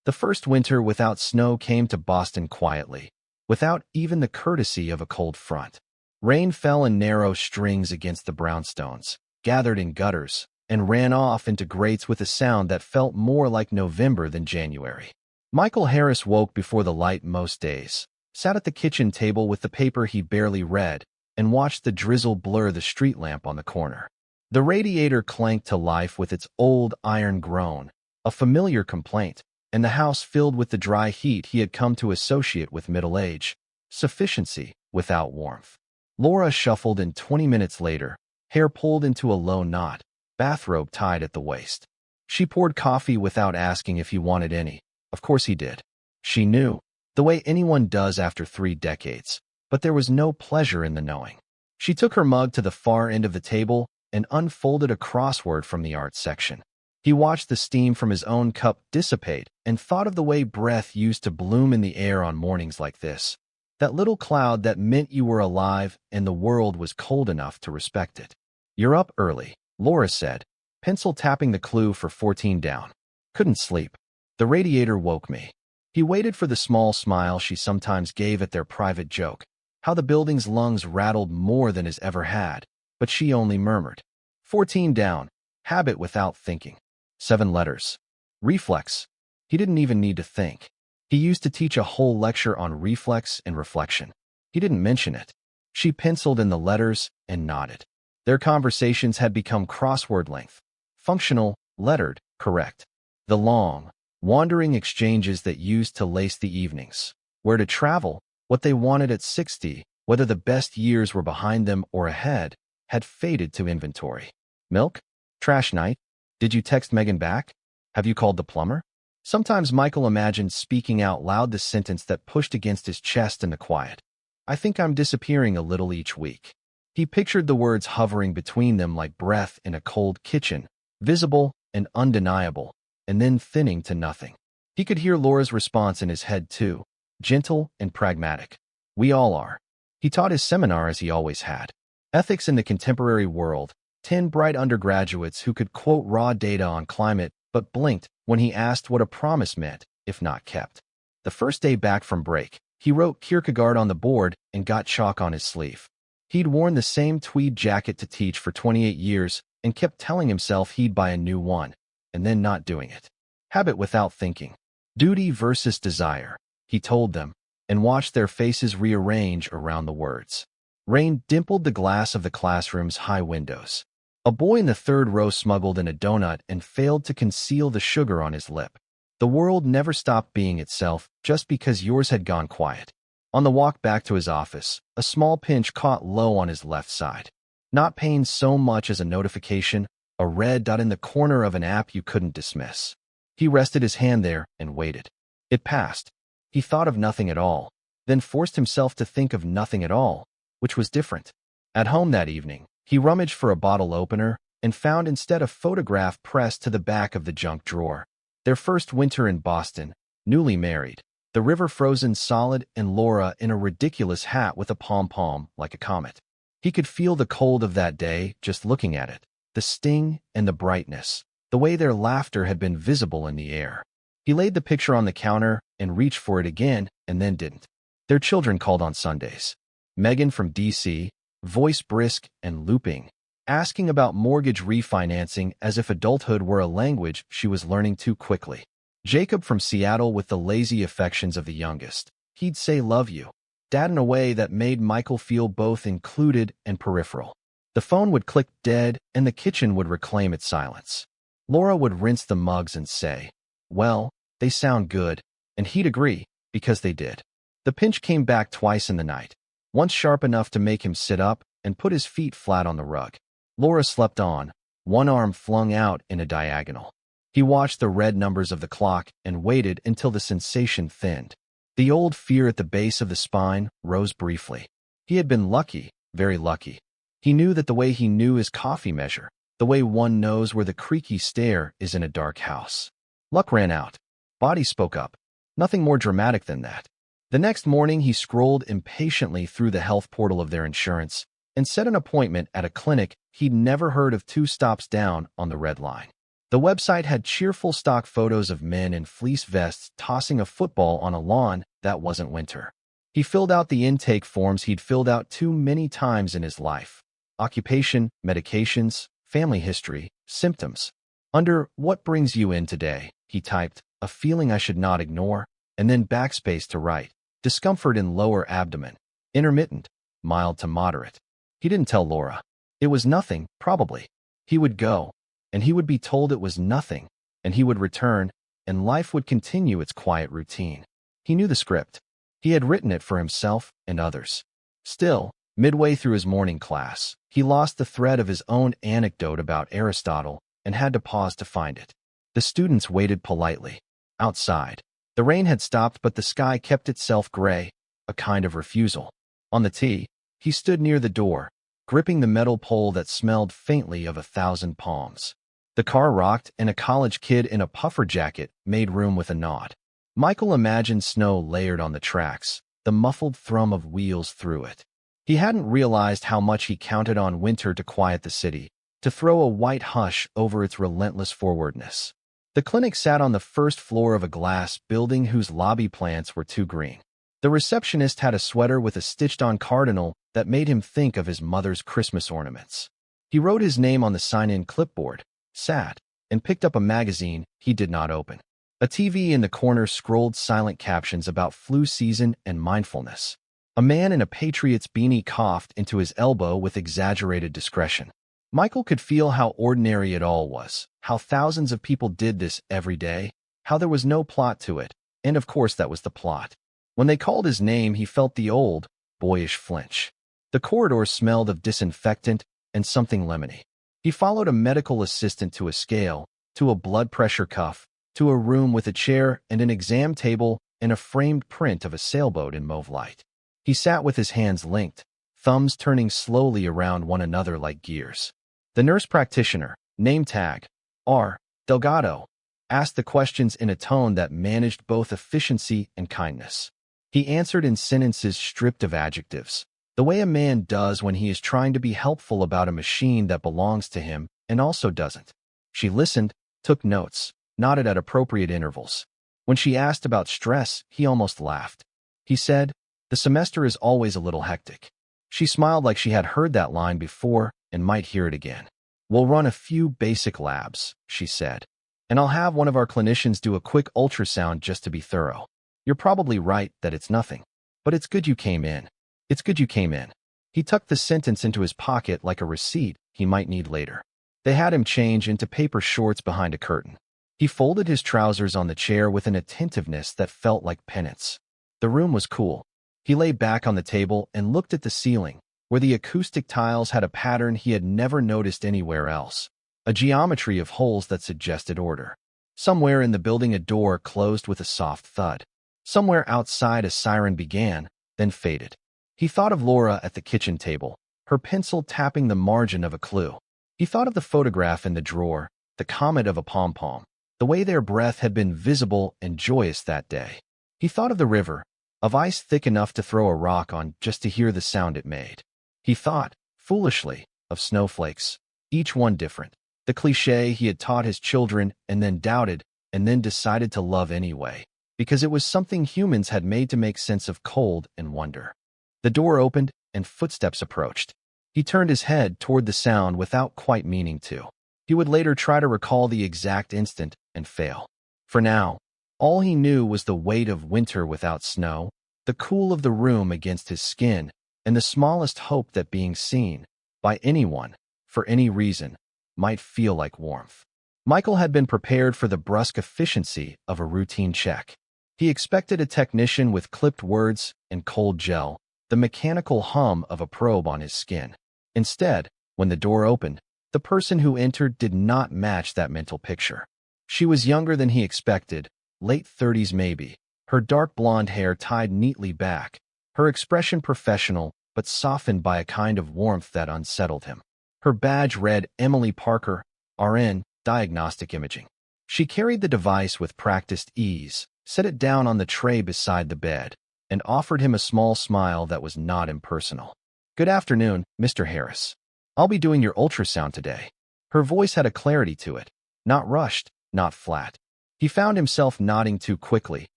The first winter without snow came to Boston quietly, without even the courtesy of a cold front. Rain fell in narrow strings against the brownstones, gathered in gutters, and ran off into grates with a sound that felt more like November than January. Michael Harris woke before the light most days, sat at the kitchen table with the paper he barely read, and watched the drizzle blur the street lamp on the corner. The radiator clanked to life with its old iron groan, a familiar complaint, and the house filled with the dry heat he had come to associate with middle age, sufficiency without warmth. Laura shuffled in 20 minutes later, hair pulled into a low knot, bathrobe tied at the waist. She poured coffee without asking if he wanted any. Of course he did. She knew, the way anyone does after 3 decades, but there was no pleasure in the knowing. She took her mug to the far end of the table and unfolded a crossword from the art section. He watched the steam from his own cup dissipate and thought of the way breath used to bloom in the air on mornings like this. That little cloud that meant you were alive and the world was cold enough to respect it. "You're up early," Laura said, pencil tapping the clue for 14 down. "Couldn't sleep. The radiator woke me." He waited for the small smile she sometimes gave at their private joke, how the building's lungs rattled more than his ever had, but she only murmured. 14 down, habit without thinking. 7 letters. Reflex. He didn't even need to think. He used to teach a whole lecture on reflex and reflection. He didn't mention it. She penciled in the letters and nodded. Their conversations had become crossword length. Functional, lettered, correct. The long, wandering exchanges that used to lace the evenings. Where to travel, what they wanted at 60, whether the best years were behind them or ahead, had faded to inventory. Milk? Trash night? Did you text Megan back? Have you called the plumber? Sometimes Michael imagined speaking out loud the sentence that pushed against his chest in the quiet. "I think I'm disappearing a little each week." He pictured the words hovering between them like breath in a cold kitchen, visible and undeniable, and then thinning to nothing. He could hear Laura's response in his head too, gentle and pragmatic. "We all are." He taught his seminar as he always had. Ethics in the Contemporary World, 10 bright undergraduates who could quote raw data on climate but blinked when he asked what a promise meant, if not kept. The first day back from break, he wrote Kierkegaard on the board and got chalk on his sleeve. He'd worn the same tweed jacket to teach for 28 years and kept telling himself he'd buy a new one, and then not doing it. Habit without thinking. Duty versus desire, he told them, and watched their faces rearrange around the words. Rain dimpled the glass of the classroom's high windows. A boy in the third row smuggled in a donut and failed to conceal the sugar on his lip. The world never stopped being itself just because yours had gone quiet. On the walk back to his office, a small pinch caught low on his left side. Not pain so much as a notification, a red dot in the corner of an app you couldn't dismiss. He rested his hand there and waited. It passed. He thought of nothing at all, then forced himself to think of nothing at all, which was different. At home that evening, he rummaged for a bottle opener and found instead a photograph pressed to the back of the junk drawer. Their first winter in Boston, newly married, the river frozen solid and Laura in a ridiculous hat with a pom-pom like a comet. He could feel the cold of that day just looking at it, the sting and the brightness, the way their laughter had been visible in the air. He laid the picture on the counter and reached for it again and then didn't. Their children called on Sundays. Megan from D.C., voice brisk and looping, asking about mortgage refinancing as if adulthood were a language she was learning too quickly. Jacob from Seattle with the lazy affections of the youngest. He'd say love you, Dad, in a way that made Michael feel both included and peripheral. The phone would click dead and the kitchen would reclaim its silence. Laura would rinse the mugs and say, "Well, they sound good," and he'd agree, because they did. The pinch came back twice in the night, once sharp enough to make him sit up and put his feet flat on the rug. Laura slept on, one arm flung out in a diagonal. He watched the red numbers of the clock and waited until the sensation thinned. The old fear at the base of the spine rose briefly. He had been lucky, very lucky. He knew that the way he knew his coffee measure, the way one knows where the creaky stair is in a dark house. Luck ran out. Body spoke up. Nothing more dramatic than that. The next morning he scrolled impatiently through the health portal of their insurance and set an appointment at a clinic he'd never heard of 2 stops down on the red line. The website had cheerful stock photos of men in fleece vests tossing a football on a lawn that wasn't winter. He filled out the intake forms he'd filled out too many times in his life. Occupation, medications, family history, symptoms. Under "What brings you in today?" he typed, "A feeling I should not ignore," and then backspace to write, "Discomfort in lower abdomen. Intermittent, mild to moderate." He didn't tell Laura. It was nothing, probably. He would go, and he would be told it was nothing, and he would return, and life would continue its quiet routine. He knew the script. He had written it for himself and others. Still, midway through his morning class, he lost the thread of his own anecdote about Aristotle and had to pause to find it. The students waited politely. Outside, the rain had stopped, but the sky kept itself gray, a kind of refusal. On the tee, he stood near the door, gripping the metal pole that smelled faintly of 1,000 palms. The car rocked, and a college kid in a puffer jacket made room with a nod. Michael imagined snow layered on the tracks, the muffled thrum of wheels through it. He hadn't realized how much he counted on winter to quiet the city, to throw a white hush over its relentless forwardness. The clinic sat on the first floor of a glass building whose lobby plants were too green. The receptionist had a sweater with a stitched-on cardinal that made him think of his mother's Christmas ornaments. He wrote his name on the sign-in clipboard, sat, and picked up a magazine he did not open. A TV in the corner scrolled silent captions about flu season and mindfulness. A man in a Patriots beanie coughed into his elbow with exaggerated discretion. Michael could feel how ordinary it all was, how thousands of people did this every day, how there was no plot to it, and of course that was the plot. When they called his name, he felt the old, boyish flinch. The corridor smelled of disinfectant and something lemony. He followed a medical assistant to a scale, to a blood pressure cuff, to a room with a chair and an exam table and a framed print of a sailboat in mauve light. He sat with his hands linked, thumbs turning slowly around one another like gears. The nurse practitioner, name tag, R. Delgado, asked the questions in a tone that managed both efficiency and kindness. He answered in sentences stripped of adjectives, the way a man does when he is trying to be helpful about a machine that belongs to him and also doesn't. She listened, took notes, nodded at appropriate intervals. When she asked about stress, he almost laughed. He said, "The semester is always a little hectic." She smiled like she had heard that line before and might hear it again. "We'll run a few basic labs," she said, "and I'll have one of our clinicians do a quick ultrasound just to be thorough. You're probably right that it's nothing, but it's good you came in. It's good you came in." He tucked the sentence into his pocket like a receipt he might need later. They had him change into paper shorts behind a curtain. He folded his trousers on the chair with an attentiveness that felt like penance. The room was cool. He lay back on the table and looked at the ceiling, where the acoustic tiles had a pattern he had never noticed anywhere else, a geometry of holes that suggested order. Somewhere in the building a door closed with a soft thud. Somewhere outside a siren began, then faded. He thought of Laura at the kitchen table, her pencil tapping the margin of a clue. He thought of the photograph in the drawer, the comet of a pom-pom, the way their breath had been visible and joyous that day. He thought of the river, of ice thick enough to throw a rock on just to hear the sound it made. He thought, foolishly, of snowflakes, each one different, the cliché he had taught his children and then doubted and then decided to love anyway, because it was something humans had made to make sense of cold and wonder. The door opened and footsteps approached. He turned his head toward the sound without quite meaning to. He would later try to recall the exact instant and fail. For now, all he knew was the weight of winter without snow, the cool of the room against his skin, and the smallest hope that being seen, by anyone, for any reason, might feel like warmth. Michael had been prepared for the brusque efficiency of a routine check. He expected a technician with clipped words and cold gel, the mechanical hum of a probe on his skin. Instead, when the door opened, the person who entered did not match that mental picture. She was younger than he expected, late 30s maybe, her dark blonde hair tied neatly back, her expression professional but softened by a kind of warmth that unsettled him. Her badge read Emily Parker, RN, Diagnostic Imaging. She carried the device with practiced ease, set it down on the tray beside the bed, and offered him a small smile that was not impersonal. "Good afternoon, Mr. Harris. I'll be doing your ultrasound today." Her voice had a clarity to it, Not rushed, not flat. He found himself nodding too quickly,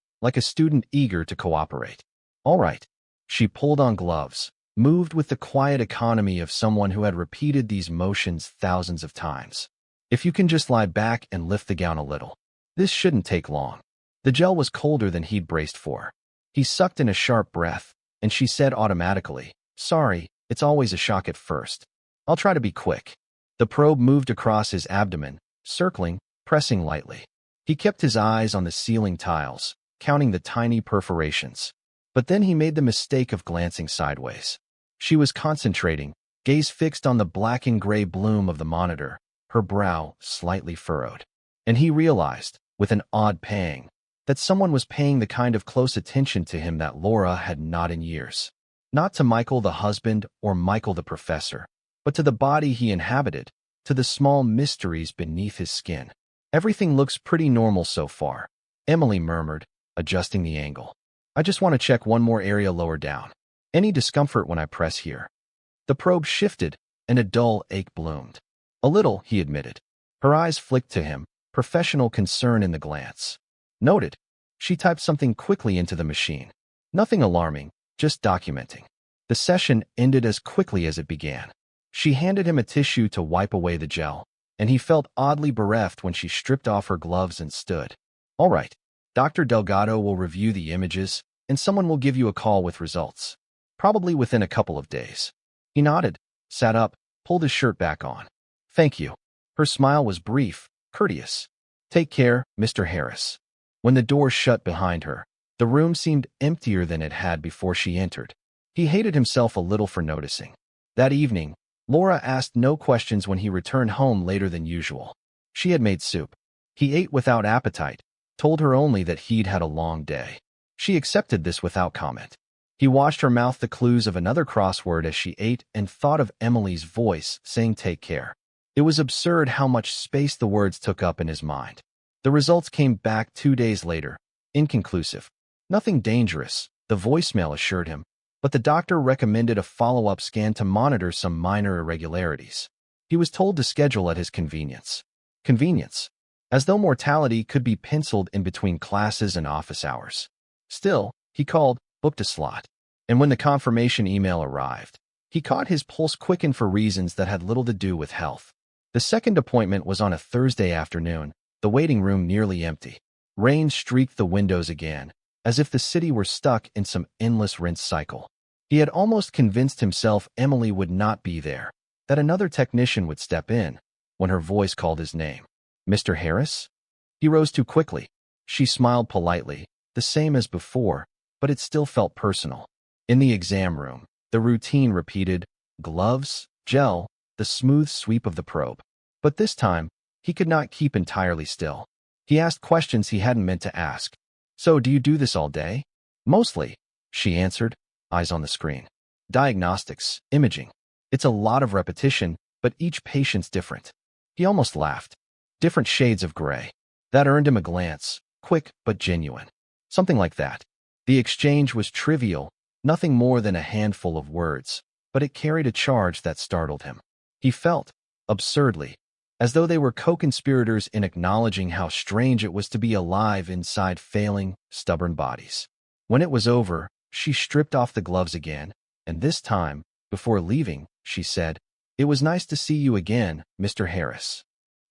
like a student eager to cooperate. All right. She pulled on gloves, moved with the quiet economy of someone who had repeated these motions thousands of times. If you can just lie back and lift the gown a little. This shouldn't take long. The gel was colder than he'd braced for. He sucked in a sharp breath, and she said automatically, "Sorry, it's always a shock at first. I'll try to be quick." The probe moved across his abdomen, circling, pressing lightly. He kept his eyes on the ceiling tiles, counting the tiny perforations. But then he made the mistake of glancing sideways. She was concentrating, gaze fixed on the black and gray bloom of the monitor, her brow slightly furrowed. And he realized, with an odd pang, that someone was paying the kind of close attention to him that Laura had not in years. Not to Michael the husband or Michael the professor, but to the body he inhabited, to the small mysteries beneath his skin. "Everything looks pretty normal so far," Emily murmured, adjusting the angle. "I just want to check one more area lower down. Any discomfort when I press here?" The probe shifted, and a dull ache bloomed. "A little," he admitted. Her eyes flicked to him, professional concern in the glance. "Noted." She typed something quickly into the machine. Nothing alarming, just documenting. The session ended as quickly as it began. She handed him a tissue to wipe away the gel, and he felt oddly bereft when she stripped off her gloves and stood. "All right. Dr. Delgado will review the images, and someone will give you a call with results. Probably within a couple of days." He nodded, sat up, pulled his shirt back on. "Thank you." Her smile was brief, courteous. "Take care, Mr. Harris." When the door shut behind her, the room seemed emptier than it had before she entered. He hated himself a little for noticing. That evening, Laura asked no questions when he returned home later than usual. She had made soup. He ate without appetite, told her only that he'd had a long day. She accepted this without comment. He watched her mouth the clues of another crossword as she ate and thought of Emily's voice saying "take care." It was absurd how much space the words took up in his mind. The results came back 2 days later, inconclusive. Nothing dangerous, the voicemail assured him, but the doctor recommended a follow-up scan to monitor some minor irregularities. He was told to schedule at his convenience. Convenience. As though mortality could be penciled in between classes and office hours. Still, he called, booked a slot. And when the confirmation email arrived, he caught his pulse quicken for reasons that had little to do with health. The second appointment was on a Thursday afternoon, the waiting room nearly empty. Rain streaked the windows again, as if the city were stuck in some endless rinse cycle. He had almost convinced himself Emily would not be there, that another technician would step in, when her voice called his name. "Mr. Harris?" He rose too quickly. She smiled politely, the same as before, but it still felt personal. In the exam room, the routine repeated, gloves, gel, the smooth sweep of the probe. But this time, he could not keep entirely still. He asked questions he hadn't meant to ask. "So do you do this all day?" "Mostly," she answered, eyes on the screen. "Diagnostics, imaging. It's a lot of repetition, but each patient's different." He almost laughed. Different shades of gray. That earned him a glance, quick but genuine. Something like that. The exchange was trivial, nothing more than a handful of words, but it carried a charge that startled him. He felt, absurdly, as though they were co-conspirators in acknowledging how strange it was to be alive inside failing, stubborn bodies. When it was over, she stripped off the gloves again, and this time, before leaving, she said, "It was nice to see you again, Mr. Harris."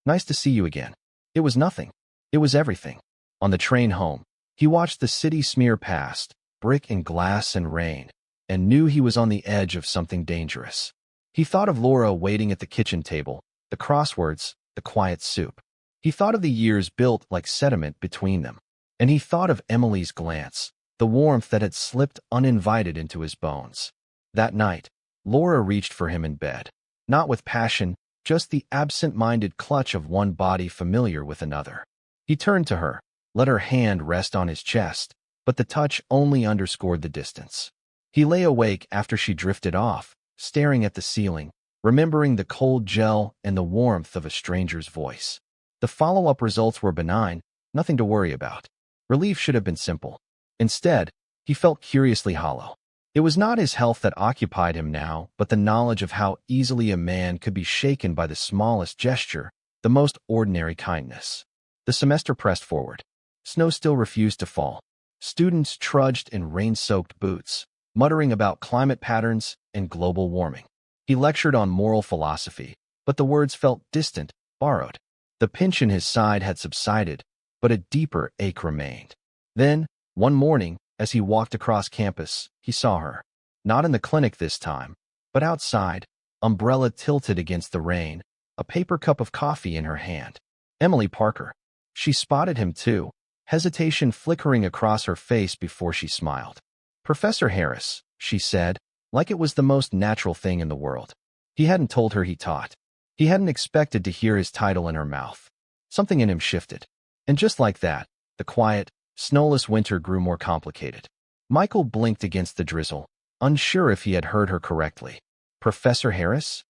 Nice to see you again. It was nothing. It was everything. On the train home, he watched the city smear past, brick and glass and rain, and knew he was on the edge of something dangerous. He thought of Laura waiting at the kitchen table, the crosswords, the quiet soup. He thought of the years built like sediment between them. And he thought of Emily's glance, the warmth that had slipped uninvited into his bones. That night, Laura reached for him in bed. Not with passion, just the absent-minded clutch of one body familiar with another. He turned to her, let her hand rest on his chest, but the touch only underscored the distance. He lay awake after she drifted off, staring at the ceiling, remembering the cold gel and the warmth of a stranger's voice. The follow-up results were benign, nothing to worry about. Relief should have been simple. Instead, he felt curiously hollow. It was not his health that occupied him now, but the knowledge of how easily a man could be shaken by the smallest gesture, the most ordinary kindness. The semester pressed forward. Snow still refused to fall. Students trudged in rain-soaked boots, muttering about climate patterns and global warming. He lectured on moral philosophy, but the words felt distant, borrowed. The pinch in his side had subsided, but a deeper ache remained. Then, one morning, as he walked across campus, he saw her. Not in the clinic this time, but outside, umbrella tilted against the rain, a paper cup of coffee in her hand. Emily Parker. She spotted him too, hesitation flickering across her face before she smiled. Professor Harris, she said, like it was the most natural thing in the world. He hadn't told her he taught. He hadn't expected to hear his title in her mouth. Something in him shifted. And just like that, the quiet, snowless winter grew more complicated. Michael blinked against the drizzle, unsure if he had heard her correctly. Professor Harris?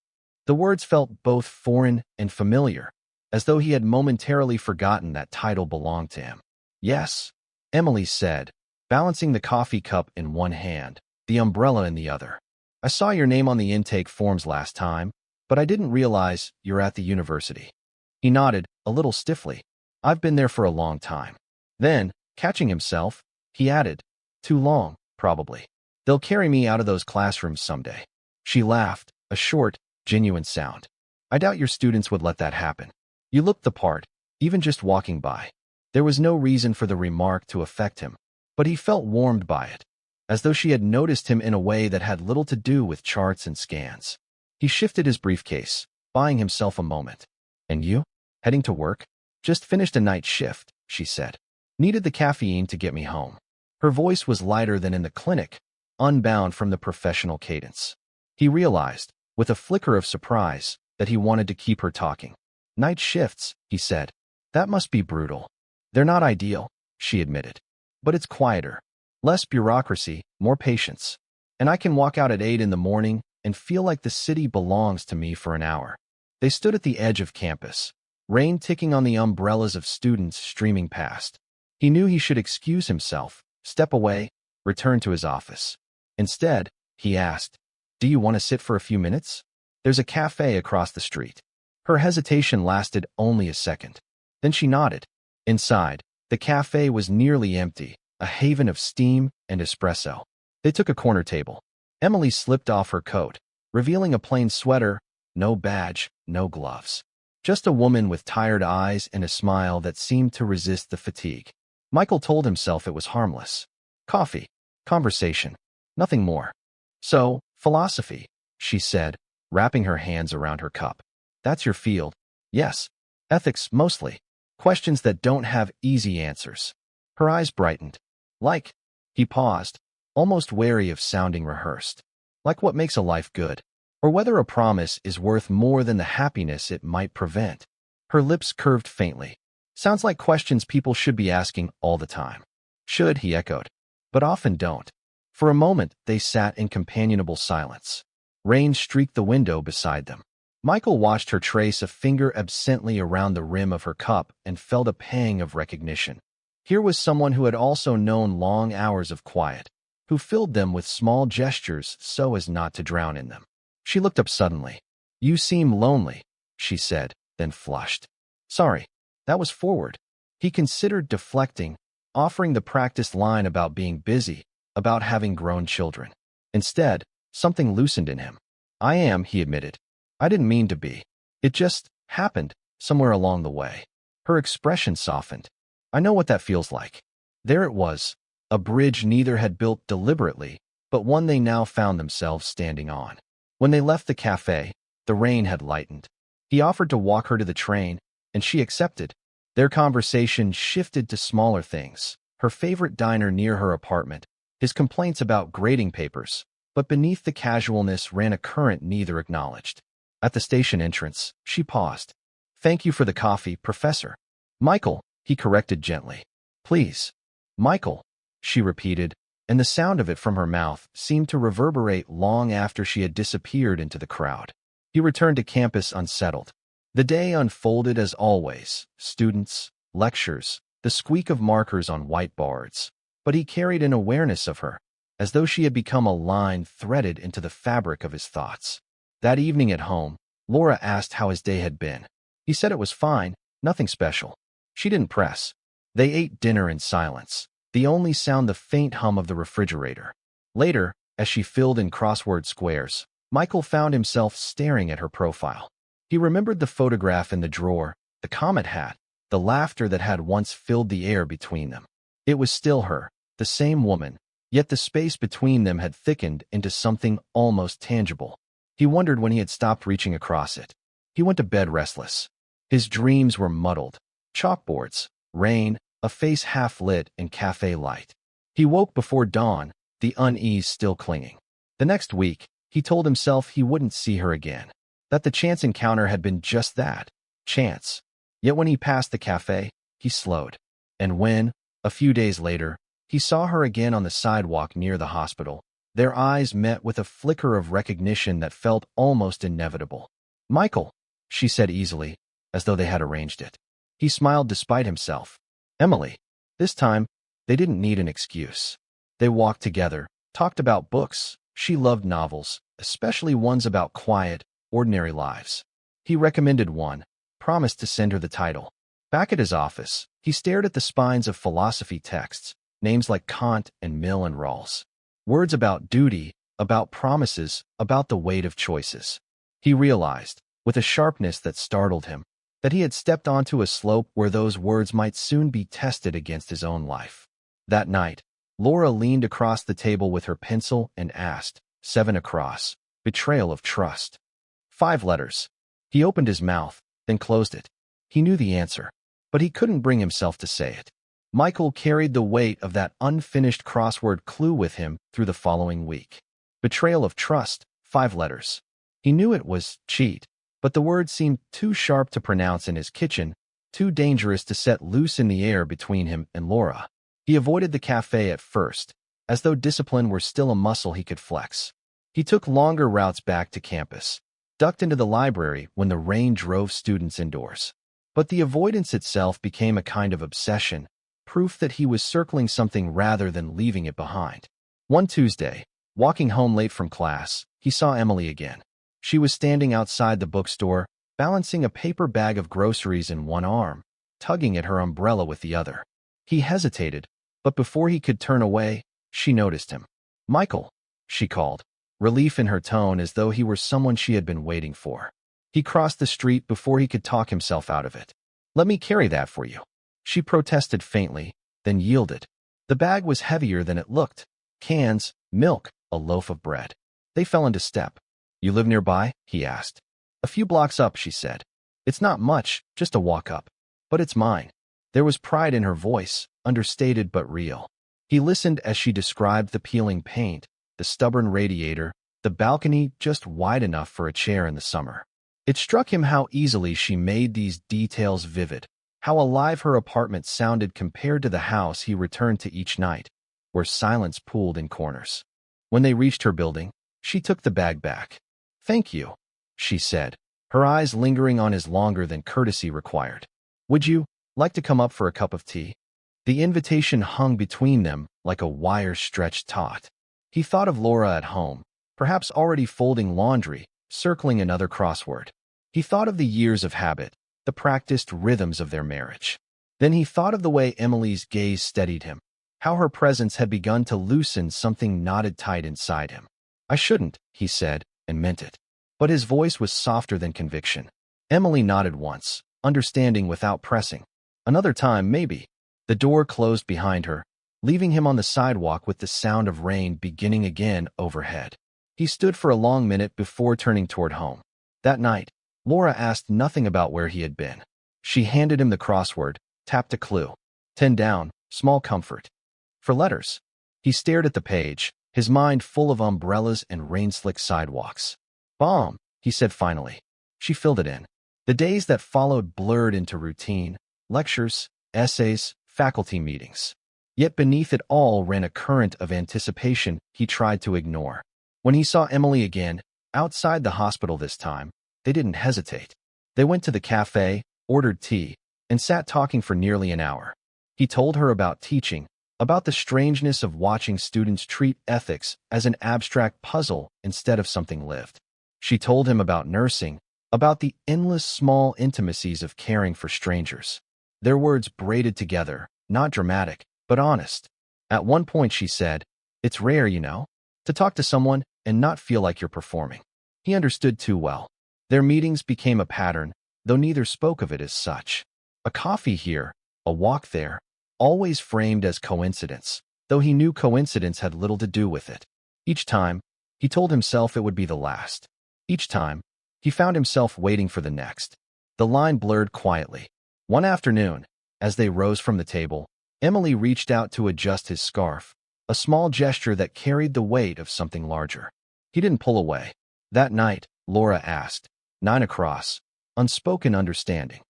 The words felt both foreign and familiar, as though he had momentarily forgotten that title belonged to him. Yes, Emily said, balancing the coffee cup in one hand, the umbrella in the other. I saw your name on the intake forms last time, but I didn't realize you're at the university. He nodded, a little stiffly. I've been there for a long time. Then, catching himself, he added, too long, probably. They'll carry me out of those classrooms someday. She laughed, a short, genuine sound. I doubt your students would let that happen. You looked the part, even just walking by. There was no reason for the remark to affect him, but he felt warmed by it, as though she had noticed him in a way that had little to do with charts and scans. He shifted his briefcase, buying himself a moment. And you? Heading to work? Just finished a night shift, she said. Needed the caffeine to get me home. Her voice was lighter than in the clinic, unbound from the professional cadence. He realized, with a flicker of surprise, that he wanted to keep her talking. Night shifts, he said. That must be brutal. They're not ideal, she admitted. But it's quieter. Less bureaucracy, more patience. And I can walk out at 8 in the morning and feel like the city belongs to me for an hour. They stood at the edge of campus, rain ticking on the umbrellas of students streaming past. He knew he should excuse himself, step away, return to his office. Instead, he asked, Do you want to sit for a few minutes? There's a cafe across the street. Her hesitation lasted only a second. Then she nodded. Inside, the cafe was nearly empty, a haven of steam and espresso. They took a corner table. Emily slipped off her coat, revealing a plain sweater, no badge, no gloves. Just a woman with tired eyes and a smile that seemed to resist the fatigue. Michael told himself it was harmless. Coffee, conversation, nothing more. So, philosophy, she said, wrapping her hands around her cup. That's your field. Yes. Ethics, mostly. Questions that don't have easy answers. Her eyes brightened. Like, he paused, almost wary of sounding rehearsed. Like what makes a life good, or whether a promise is worth more than the happiness it might prevent. Her lips curved faintly. Sounds like questions people should be asking all the time. Should, he echoed, but often don't. For a moment, they sat in companionable silence. Rain streaked the window beside them. Michael watched her trace a finger absently around the rim of her cup and felt a pang of recognition. Here was someone who had also known long hours of quiet, who filled them with small gestures so as not to drown in them. She looked up suddenly. You seem lonely, she said, then flushed. Sorry, that was forward. He considered deflecting, offering the practiced line about being busy, about having grown children. Instead, something loosened in him. I am, he admitted. I didn't mean to be. It just happened, somewhere along the way. Her expression softened. I know what that feels like. There it was, a bridge neither had built deliberately, but one they now found themselves standing on. When they left the cafe, the rain had lightened. He offered to walk her to the train, and she accepted. Their conversation shifted to smaller things, her favorite diner near her apartment, his complaints about grading papers, but beneath the casualness ran a current neither acknowledged. At the station entrance, she paused. Thank you for the coffee, Professor. Michael, he corrected gently. Please. Michael, she repeated, and the sound of it from her mouth seemed to reverberate long after she had disappeared into the crowd. He returned to campus unsettled. The day unfolded as always, students, lectures, the squeak of markers on whiteboards, but he carried an awareness of her, as though she had become a line threaded into the fabric of his thoughts. That evening at home, Laura asked how his day had been. He said it was fine, nothing special. She didn't press. They ate dinner in silence, the only sound the faint hum of the refrigerator. Later, as she filled in crossword squares, Michael found himself staring at her profile. He remembered the photograph in the drawer, the comet hat, the laughter that had once filled the air between them. It was still her, the same woman, yet the space between them had thickened into something almost tangible. He wondered when he had stopped reaching across it. He went to bed restless. His dreams were muddled. Chalkboards, rain, a face half-lit in cafe light. He woke before dawn, the unease still clinging. The next week, he told himself he wouldn't see her again, that the chance encounter had been just that, chance. Yet when he passed the cafe, he slowed. And when, a few days later, he saw her again on the sidewalk near the hospital, their eyes met with a flicker of recognition that felt almost inevitable. "Michael," she said easily, as though they had arranged it. He smiled despite himself. "Emily." This time, they didn't need an excuse. They walked together, talked about books. She loved novels, especially ones about quiet, ordinary lives. He recommended one, promised to send her the title. Back at his office, he stared at the spines of philosophy texts, names like Kant and Mill and Rawls. Words about duty, about promises, about the weight of choices. He realized, with a sharpness that startled him, that he had stepped onto a slope where those words might soon be tested against his own life. That night, Laura leaned across the table with her pencil and asked, 7 across, betrayal of trust. 5 letters. He opened his mouth, then closed it. He knew the answer, but he couldn't bring himself to say it. Michael carried the weight of that unfinished crossword clue with him through the following week. Betrayal of trust, 5 letters. He knew it was cheat, but the word seemed too sharp to pronounce in his kitchen, too dangerous to set loose in the air between him and Laura. He avoided the cafe at first, as though discipline were still a muscle he could flex. He took longer routes back to campus, ducked into the library when the rain drove students indoors. But the avoidance itself became a kind of obsession, proof that he was circling something rather than leaving it behind. One Tuesday, walking home late from class, he saw Emily again. She was standing outside the bookstore, balancing a paper bag of groceries in one arm, tugging at her umbrella with the other. He hesitated, but before he could turn away, she noticed him. "Michael," she called, relief in her tone as though he were someone she had been waiting for. He crossed the street before he could talk himself out of it. "Let me carry that for you." She protested faintly, then yielded. The bag was heavier than it looked. Cans, milk, a loaf of bread. They fell into step. "You live nearby?" he asked. "A few blocks up," she said. "It's not much, just a walk up. But it's mine." There was pride in her voice, understated but real. He listened as she described the peeling paint, the stubborn radiator, the balcony just wide enough for a chair in the summer. It struck him how easily she made these details vivid, how alive her apartment sounded compared to the house he returned to each night, where silence pooled in corners. When they reached her building, she took the bag back. "Thank you," she said, her eyes lingering on his longer than courtesy required. "Would you like to come up for a cup of tea?" The invitation hung between them like a wire-stretched taut. He thought of Laura at home, perhaps already folding laundry, circling another crossword. He thought of the years of habit, the practiced rhythms of their marriage. Then he thought of the way Emily's gaze steadied him, how her presence had begun to loosen something knotted tight inside him. "I shouldn't," he said, and meant it. But his voice was softer than conviction. Emily nodded once, understanding without pressing. Another time, maybe. The door closed behind her, leaving him on the sidewalk with the sound of rain beginning again overhead. He stood for a long minute before turning toward home. That night, Laura asked nothing about where he had been. She handed him the crossword, tapped a clue. 10 down, small comfort. For letters. He stared at the page, his mind full of umbrellas and rain-slick sidewalks. "Bomb," he said finally. She filled it in. The days that followed blurred into routine, lectures, essays, faculty meetings. Yet beneath it all ran a current of anticipation he tried to ignore. When he saw Emily again, outside the hospital this time, they didn't hesitate. They went to the cafe, ordered tea, and sat talking for nearly an hour. He told her about teaching, about the strangeness of watching students treat ethics as an abstract puzzle instead of something lived. She told him about nursing, about the endless small intimacies of caring for strangers. Their words braided together, not dramatic, but honest. At one point she said, "It's rare, to talk to someone and not feel like you're performing." He understood too well. Their meetings became a pattern, though neither spoke of it as such. A coffee here, a walk there, always framed as coincidence, though he knew coincidence had little to do with it. Each time, he told himself it would be the last. Each time, he found himself waiting for the next. The line blurred quietly. One afternoon, as they rose from the table, Emily reached out to adjust his scarf, a small gesture that carried the weight of something larger. He didn't pull away. That night, Laura asked, 9 across, unspoken understanding.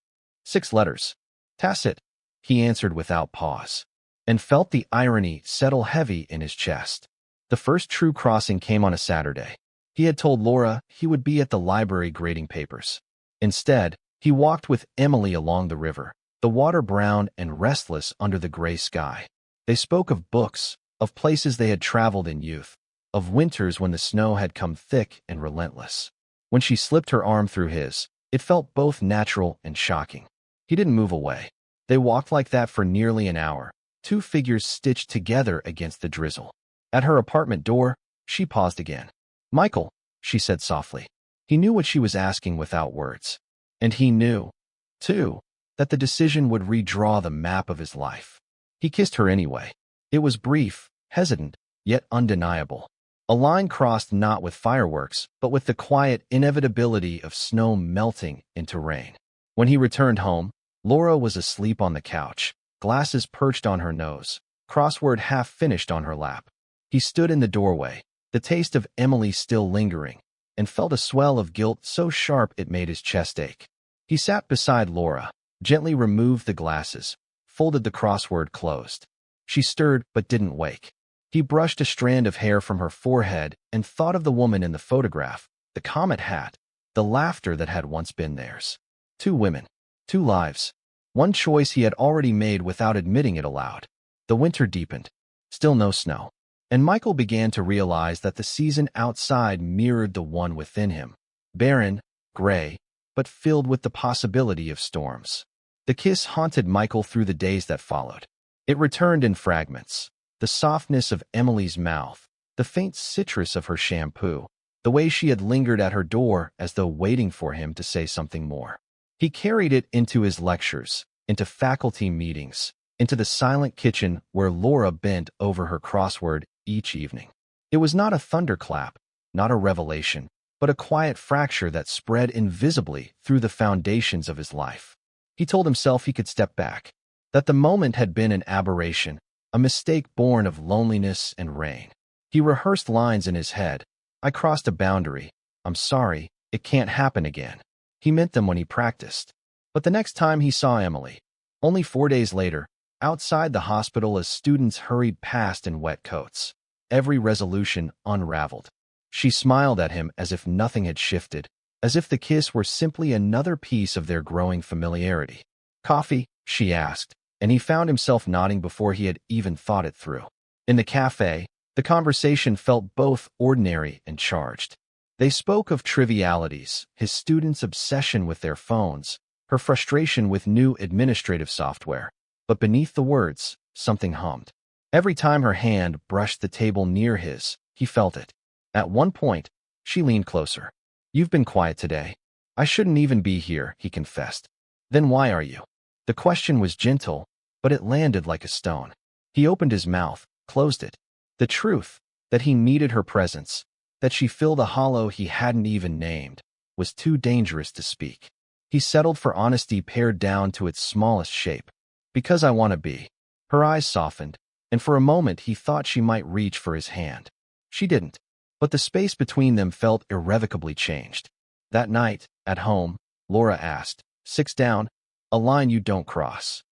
6 letters. Tacit, he answered without pause, and felt the irony settle heavy in his chest. The first true crossing came on a Saturday. He had told Laura he would be at the library grading papers. Instead, he walked with Emily along the river, the water brown and restless under the gray sky. They spoke of books, of places they had traveled in youth, of winters when the snow had come thick and relentless. When she slipped her arm through his, it felt both natural and shocking. He didn't move away. They walked like that for nearly an hour, two figures stitched together against the drizzle. At her apartment door, she paused again. "Michael," she said softly. He knew what she was asking without words. And he knew, too, that the decision would redraw the map of his life. He kissed her anyway. It was brief, hesitant, yet undeniable. A line crossed not with fireworks, but with the quiet inevitability of snow melting into rain. When he returned home, Laura was asleep on the couch, glasses perched on her nose, crossword half finished on her lap. He stood in the doorway, the taste of Emily still lingering, and felt a swell of guilt so sharp it made his chest ache. He sat beside Laura, gently removed the glasses, folded the crossword closed. She stirred but didn't wake. He brushed a strand of hair from her forehead and thought of the woman in the photograph, the comet hat, the laughter that had once been theirs. 2 women, 2 lives. One choice he had already made without admitting it aloud. The winter deepened. Still no snow. And Michael began to realize that the season outside mirrored the one within him. Barren, gray, but filled with the possibility of storms. The kiss haunted Michael through the days that followed. It returned in fragments. The softness of Emily's mouth, the faint citrus of her shampoo, the way she had lingered at her door as though waiting for him to say something more. He carried it into his lectures, into faculty meetings, into the silent kitchen where Laura bent over her crossword each evening. It was not a thunderclap, not a revelation, but a quiet fracture that spread invisibly through the foundations of his life. He told himself he could step back, that the moment had been an aberration, a mistake born of loneliness and rain. He rehearsed lines in his head. "I crossed a boundary. I'm sorry. It can't happen again." He meant them when he practiced. But the next time he saw Emily, only 4 days later, outside the hospital as students hurried past in wet coats, every resolution unraveled. She smiled at him as if nothing had shifted, as if the kiss were simply another piece of their growing familiarity. "Coffee?" she asked, and he found himself nodding before he had even thought it through. In the cafe, the conversation felt both ordinary and charged. They spoke of trivialities, his students' obsession with their phones, her frustration with new administrative software. But beneath the words, something hummed. Every time her hand brushed the table near his, he felt it. At one point, she leaned closer. "You've been quiet today. I shouldn't even be here," he confessed. "Then why are you?" The question was gentle, but it landed like a stone. He opened his mouth, closed it. The truth, that he needed her presence, that she filled a hollow he hadn't even named, was too dangerous to speak. He settled for honesty pared down to its smallest shape. "Because I want to be." Her eyes softened, and for a moment he thought she might reach for his hand. She didn't, but the space between them felt irrevocably changed. That night, at home, Laura asked, "6 down? A line you don't cross."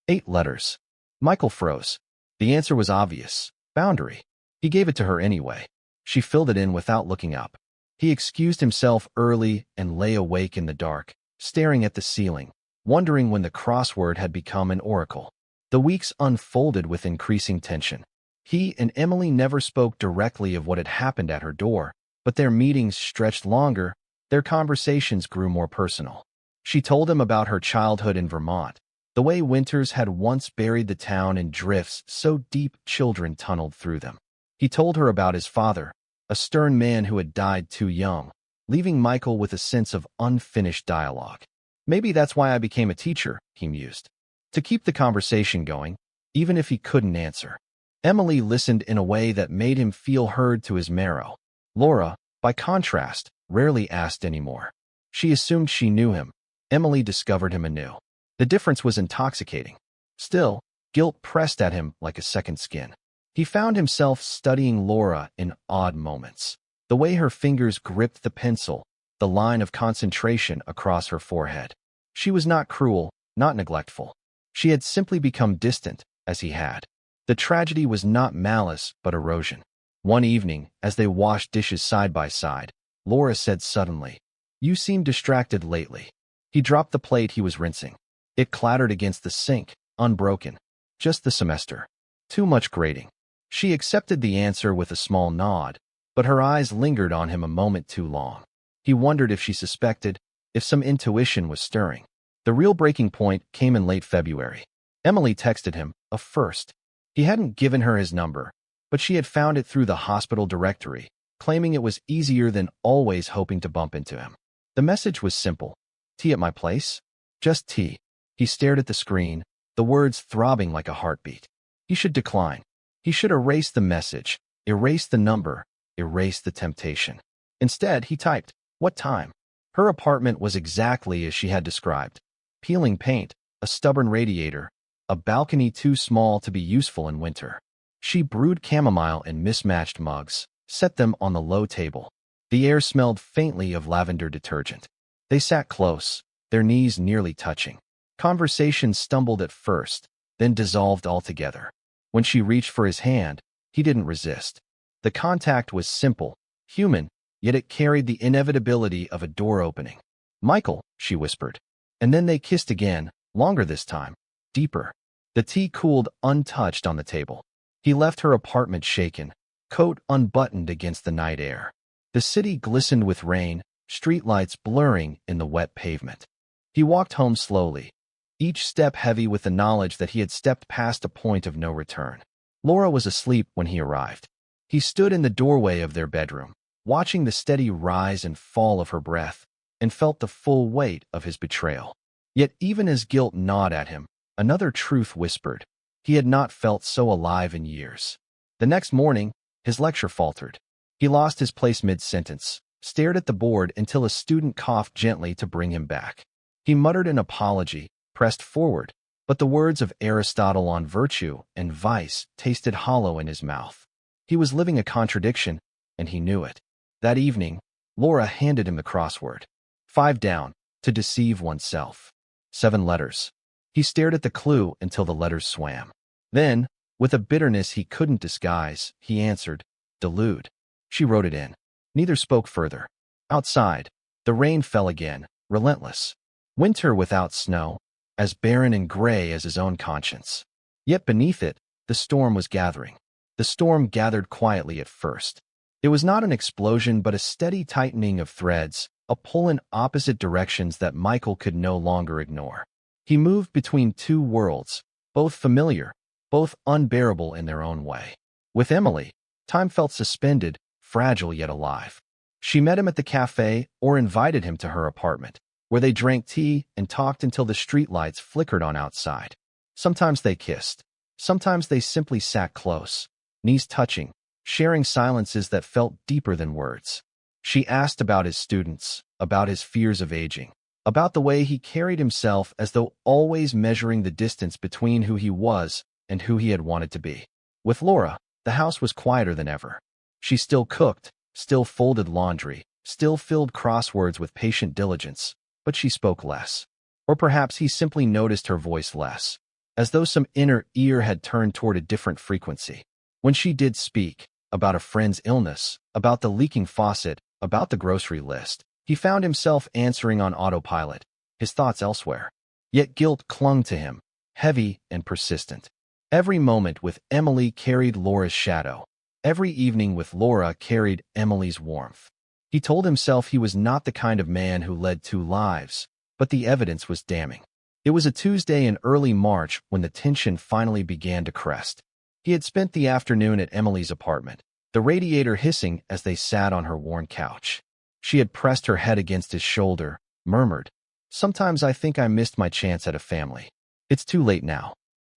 8 letters. Michael froze. The answer was obvious. Boundary. He gave it to her anyway. She filled it in without looking up. He excused himself early and lay awake in the dark, staring at the ceiling, wondering when the crossword had become an oracle. The weeks unfolded with increasing tension. He and Emily never spoke directly of what had happened at her door, but their meetings stretched longer, Their conversations grew more personal. She told him about her childhood in Vermont, the way winters had once buried the town in drifts so deep children tunneled through them. He told her about his father, a stern man who had died too young, leaving Michael with a sense of unfinished dialogue. Maybe that's why I became a teacher, he mused. To keep the conversation going, even if he couldn't answer. Emily listened in a way that made him feel heard to his marrow. Laura, by contrast, rarely asked anymore. She assumed she knew him. Emily discovered him anew. The difference was intoxicating. Still, guilt pressed at him like a second skin. He found himself studying Laura in odd moments. The way her fingers gripped the pencil, the line of concentration across her forehead. She was not cruel, not neglectful. She had simply become distant, as he had. The tragedy was not malice, but erosion. One evening, as they washed dishes side by side, Laura said suddenly, "You seem distracted lately." He dropped the plate he was rinsing. It clattered against the sink, unbroken. Just the semester. Too much grading. She accepted the answer with a small nod, but her eyes lingered on him a moment too long. He wondered if she suspected, if some intuition was stirring. The real breaking point came in late February. Emily texted him, a first. He hadn't given her his number, but she had found it through the hospital directory, claiming it was easier than always hoping to bump into him. The message was simple. Tea at my place? Just tea. He stared at the screen, the words throbbing like a heartbeat. He should decline. He should erase the message, erase the number, erase the temptation. Instead, he typed, "What time?" Her apartment was exactly as she had described. Peeling paint, a stubborn radiator, a balcony too small to be useful in winter. She brewed chamomile in mismatched mugs, set them on the low table. The air smelled faintly of lavender detergent. They sat close, their knees nearly touching. Conversation stumbled at first, then dissolved altogether. When she reached for his hand, he didn't resist. The contact was simple, human, yet it carried the inevitability of a door opening. "Michael," she whispered. And then they kissed again, longer this time, deeper. The tea cooled untouched on the table. He left her apartment shaken, coat unbuttoned against the night air. The city glistened with rain, streetlights blurring in the wet pavement. He walked home slowly, each step heavy with the knowledge that he had stepped past a point of no return. Laura was asleep when he arrived. He stood in the doorway of their bedroom, watching the steady rise and fall of her breath, and felt the full weight of his betrayal. Yet even as guilt gnawed at him, another truth whispered. He had not felt so alive in years. The next morning, his lecture faltered. He lost his place mid-sentence, stared at the board until a student coughed gently to bring him back. He muttered an apology, pressed forward, but the words of Aristotle on virtue and vice tasted hollow in his mouth. He was living a contradiction, and he knew it. That evening, Laura handed him the crossword. 5 down, to deceive oneself. 7 letters. He stared at the clue until the letters swam. Then, with a bitterness he couldn't disguise, he answered, "Delude." She wrote it in. Neither spoke further. Outside, the rain fell again, relentless. Winter without snow, as barren and gray as his own conscience. Yet beneath it, the storm was gathering. The storm gathered quietly at first. It was not an explosion but a steady tightening of threads, a pull in opposite directions that Michael could no longer ignore. He moved between two worlds, both familiar, both unbearable in their own way. With Emily, time felt suspended, fragile yet alive. She met him at the cafe or invited him to her apartment, where they drank tea and talked until the streetlights flickered on outside. Sometimes they kissed. Sometimes they simply sat close, knees touching, sharing silences that felt deeper than words. She asked about his students, about his fears of aging, about the way he carried himself as though always measuring the distance between who he was and who he had wanted to be. With Laura, the house was quieter than ever. She still cooked, still folded laundry, still filled crosswords with patient diligence, but she spoke less. Or perhaps he simply noticed her voice less, as though some inner ear had turned toward a different frequency. When she did speak, about a friend's illness, about the leaking faucet, about the grocery list, he found himself answering on autopilot, his thoughts elsewhere. Yet guilt clung to him, heavy and persistent. Every moment with Emily carried Laura's shadow. Every evening with Laura carried Emily's warmth. He told himself he was not the kind of man who led two lives, but the evidence was damning. It was a Tuesday in early March when the tension finally began to crest. He had spent the afternoon at Emily's apartment, the radiator hissing as they sat on her worn couch. She had pressed her head against his shoulder, murmured, "Sometimes I think I missed my chance at a family. It's too late now."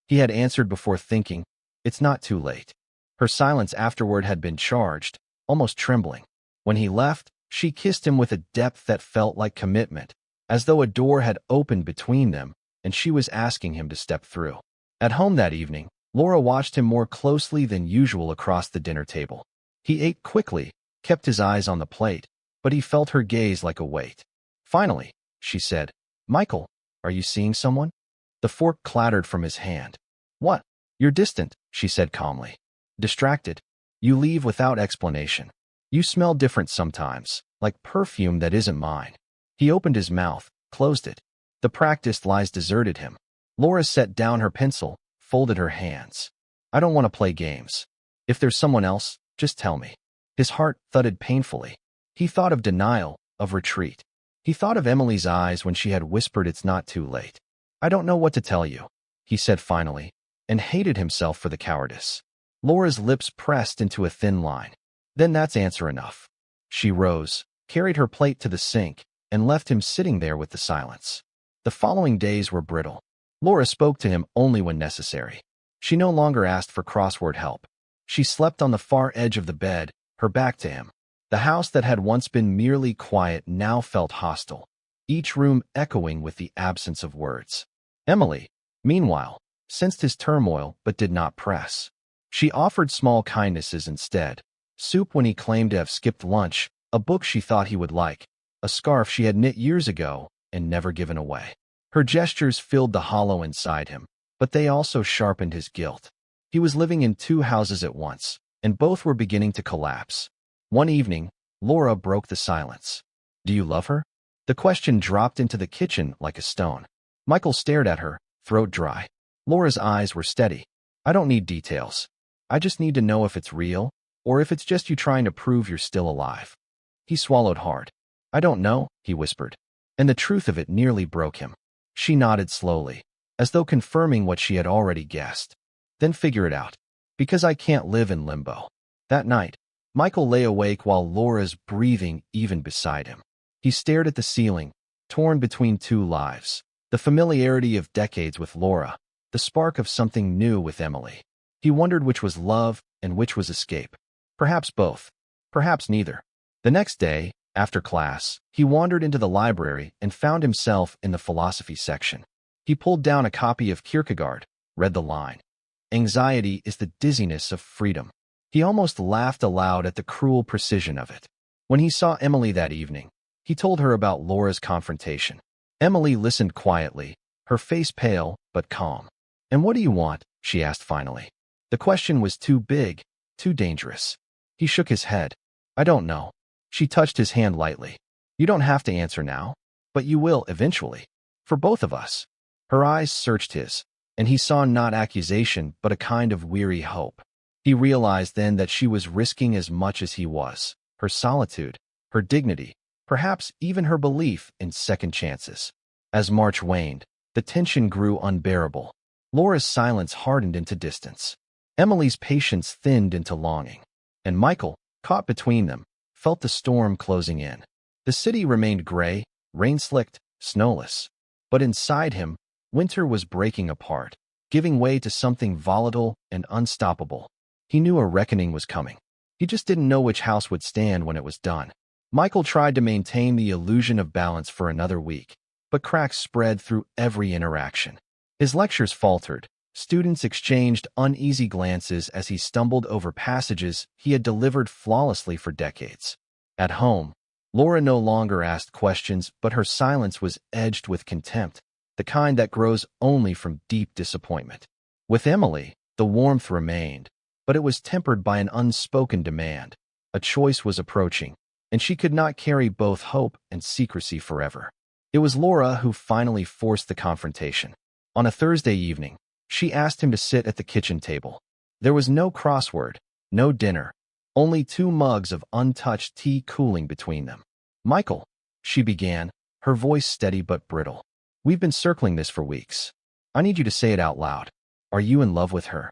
He had answered before thinking, "It's not too late." Her silence afterward had been charged, almost trembling. When he left, she kissed him with a depth that felt like commitment, as though a door had opened between them and she was asking him to step through. At home that evening, Laura watched him more closely than usual across the dinner table. He ate quickly, kept his eyes on the plate, but he felt her gaze like a weight. Finally, she said, "Michael, are you seeing someone?" The fork clattered from his hand. "What? You're distant," she said calmly. "Distracted. You leave without explanation. You smell different sometimes, like perfume that isn't mine." He opened his mouth, closed it. The practiced lies deserted him. Laura set down her pencil, folded her hands. "I don't want to play games. If there's someone else, just tell me." His heart thudded painfully. He thought of denial, of retreat. He thought of Emily's eyes when she had whispered it's not too late. "I don't know what to tell you," he said finally, and hated himself for the cowardice. Laura's lips pressed into a thin line. "Then that's answer enough." She rose, carried her plate to the sink, and left him sitting there with the silence. The following days were brittle. Laura spoke to him only when necessary. She no longer asked for crossword help. She slept on the far edge of the bed, her back to him. The house that had once been merely quiet now felt hostile, each room echoing with the absence of words. Emily, meanwhile, sensed his turmoil but did not press. She offered small kindnesses instead: soup when he claimed to have skipped lunch, a book she thought he would like, a scarf she had knit years ago and never given away. Her gestures filled the hollow inside him, but they also sharpened his guilt. He was living in two houses at once, and both were beginning to collapse. One evening, Laura broke the silence. "Do you love her?" The question dropped into the kitchen like a stone. Michael stared at her, throat dry. Laura's eyes were steady. "I don't need details. I just need to know if it's real, or if it's just you trying to prove you're still alive." He swallowed hard. "I don't know," he whispered, and the truth of it nearly broke him. She nodded slowly, as though confirming what she had already guessed. "Then figure it out, because I can't live in limbo." That night, Michael lay awake while Laura's breathing even beside him. He stared at the ceiling, torn between two lives: the familiarity of decades with Laura, the spark of something new with Emily. He wondered which was love and which was escape. Perhaps both. Perhaps neither. The next day, after class, he wandered into the library and found himself in the philosophy section. He pulled down a copy of Kierkegaard, read the line, "Anxiety is the dizziness of freedom." He almost laughed aloud at the cruel precision of it. When he saw Emily that evening, he told her about Laura's confrontation. Emily listened quietly, her face pale but calm. "And what do you want?" she asked finally. The question was too big, too dangerous. He shook his head. "I don't know." She touched his hand lightly. "You don't have to answer now, but you will eventually. For both of us." Her eyes searched his, and he saw not accusation but a kind of weary hope. He realized then that she was risking as much as he was: her solitude, her dignity, perhaps even her belief in second chances. As March waned, the tension grew unbearable. Laura's silence hardened into distance. Emily's patience thinned into longing. And Michael, caught between them, felt the storm closing in. The city remained gray, rain-slicked, snowless. But inside him, winter was breaking apart, giving way to something volatile and unstoppable. He knew a reckoning was coming. He just didn't know which house would stand when it was done. Michael tried to maintain the illusion of balance for another week, but cracks spread through every interaction. His lectures faltered. Students exchanged uneasy glances as he stumbled over passages he had delivered flawlessly for decades. At home, Laura no longer asked questions, but her silence was edged with contempt, the kind that grows only from deep disappointment. With Emily, the warmth remained, but it was tempered by an unspoken demand. A choice was approaching, and she could not carry both hope and secrecy forever. It was Laura who finally forced the confrontation. On a Thursday evening, she asked him to sit at the kitchen table. There was no crossword, no dinner, only 2 mugs of untouched tea cooling between them. "Michael," she began, her voice steady but brittle. "We've been circling this for weeks. I need you to say it out loud. Are you in love with her?"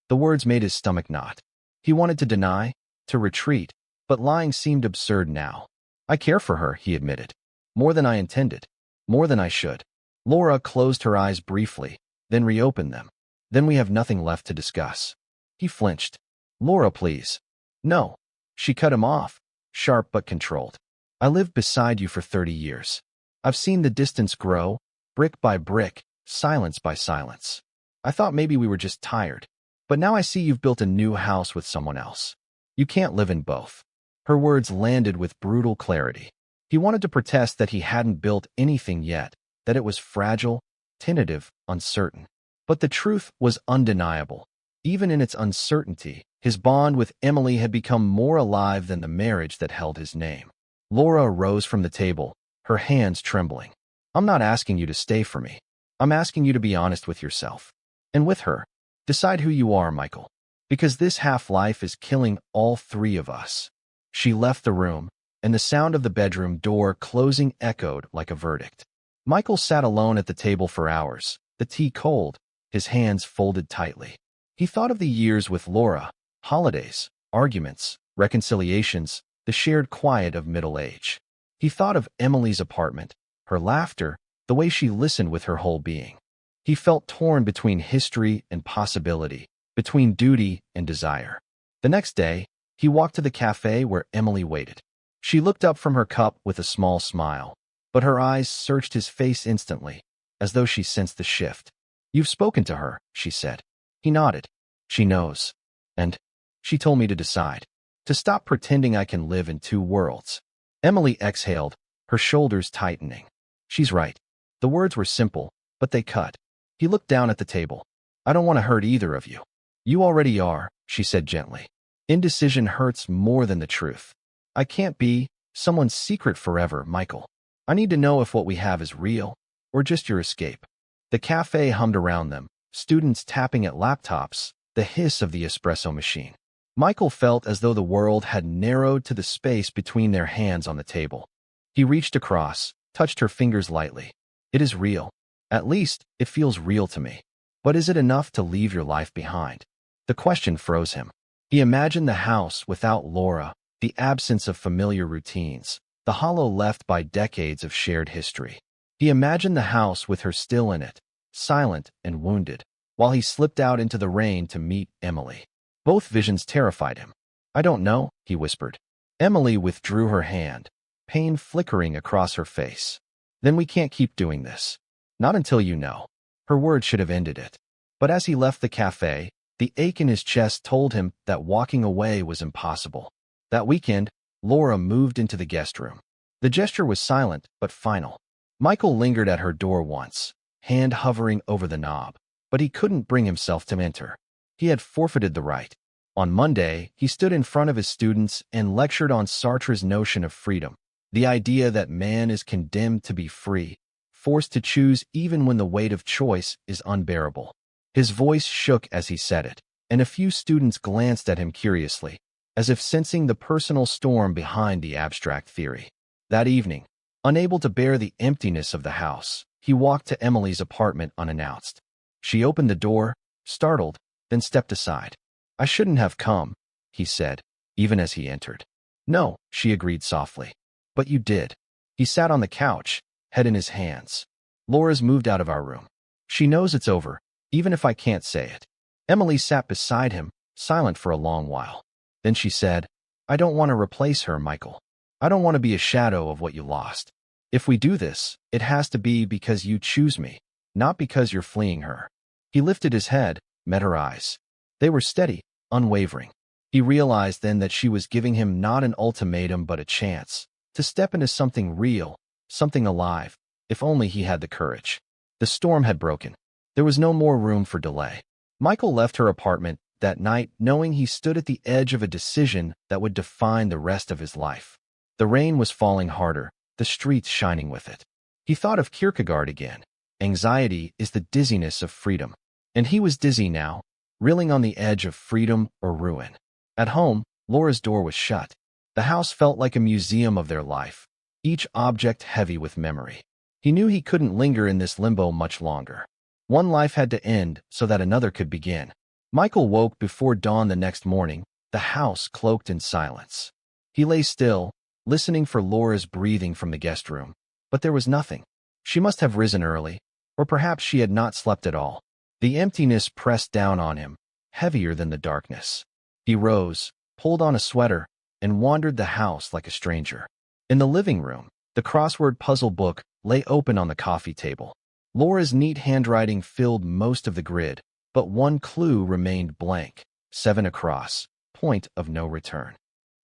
The words made his stomach knot. He wanted to deny, to retreat, but lying seemed absurd now. "I care for her," he admitted. "More than I intended. More than I should." Laura closed her eyes briefly, then reopened them. "Then we have nothing left to discuss." He flinched. "Laura, please." "No." She cut him off, sharp but controlled. "I lived beside you for 30 years. I've seen the distance grow, brick by brick, silence by silence. I thought maybe we were just tired. But now I see you've built a new house with someone else. You can't live in both." Her words landed with brutal clarity. He wanted to protest that he hadn't built anything yet, that it was fragile, tentative, uncertain. But the truth was undeniable. Even in its uncertainty, his bond with Emily had become more alive than the marriage that held his name. Laura rose from the table, her hands trembling. "I'm not asking you to stay for me. I'm asking you to be honest with yourself. And with her. Decide who you are, Michael. Because this half-life is killing all 3 of us." She left the room, and the sound of the bedroom door closing echoed like a verdict. Michael sat alone at the table for hours, the tea cold, his hands folded tightly. He thought of the years with Laura, holidays, arguments, reconciliations, the shared quiet of middle age. He thought of Emily's apartment, her laughter, the way she listened with her whole being. He felt torn between history and possibility, between duty and desire. The next day, he walked to the cafe where Emily waited. She looked up from her cup with a small smile, but her eyes searched his face instantly, as though she sensed the shift. "You've spoken to her," she said. He nodded. "She knows. And she told me to decide. To stop pretending I can live in 2 worlds." Emily exhaled, her shoulders tightening. "She's right." The words were simple, but they cut. He looked down at the table. "I don't want to hurt either of you." "You already are," she said gently. "Indecision hurts more than the truth. I can't be someone's secret forever, Michael. I need to know if what we have is real, or just your escape." The cafe hummed around them, students tapping at laptops, the hiss of the espresso machine. Michael felt as though the world had narrowed to the space between their hands on the table. He reached across, touched her fingers lightly. "It is real. At least, it feels real to me. But is it enough to leave your life behind?" The question froze him. He imagined the house without Laura, the absence of familiar routines, the hollow left by decades of shared history. He imagined the house with her still in it, silent and wounded, while he slipped out into the rain to meet Emily. Both visions terrified him. "I don't know," he whispered. Emily withdrew her hand, pain flickering across her face. "Then we can't keep doing this. Not until you know." Her words should have ended it. But as he left the cafe, the ache in his chest told him that walking away was impossible. That weekend, Laura moved into the guest room. The gesture was silent but final. Michael lingered at her door once, hand hovering over the knob, but he couldn't bring himself to enter. He had forfeited the right. On Monday, he stood in front of his students and lectured on Sartre's notion of freedom, the idea that man is condemned to be free, forced to choose even when the weight of choice is unbearable. His voice shook as he said it, and a few students glanced at him curiously, as if sensing the personal storm behind the abstract theory. That evening, unable to bear the emptiness of the house, he walked to Emily's apartment unannounced. She opened the door, startled, then stepped aside. "I shouldn't have come," he said, even as he entered. "No," she agreed softly. "But you did." He sat on the couch, head in his hands. "Laura's moved out of our room. She knows it's over, even if I can't say it." Emily sat beside him, silent for a long while. Then she said, "I don't want to replace her, Michael. I don't want to be a shadow of what you lost. If we do this, it has to be because you choose me, not because you're fleeing her." He lifted his head, met her eyes. They were steady, unwavering. He realized then that she was giving him not an ultimatum but a chance to step into something real, something alive, if only he had the courage. The storm had broken. There was no more room for delay. Michael left her apartment that night knowing he stood at the edge of a decision that would define the rest of his life. The rain was falling harder, the streets shining with it. He thought of Kierkegaard again. Anxiety is the dizziness of freedom. And he was dizzy now, reeling on the edge of freedom or ruin. At home, Laura's door was shut. The house felt like a museum of their life, each object heavy with memory. He knew he couldn't linger in this limbo much longer. One life had to end so that another could begin. Michael woke before dawn the next morning, the house cloaked in silence. He lay still, listening for Laura's breathing from the guest room. But there was nothing. She must have risen early, or perhaps she had not slept at all. The emptiness pressed down on him, heavier than the darkness. He rose, pulled on a sweater, and wandered the house like a stranger. In the living room, the crossword puzzle book lay open on the coffee table. Laura's neat handwriting filled most of the grid, but one clue remained blank, 7 across, point of no return.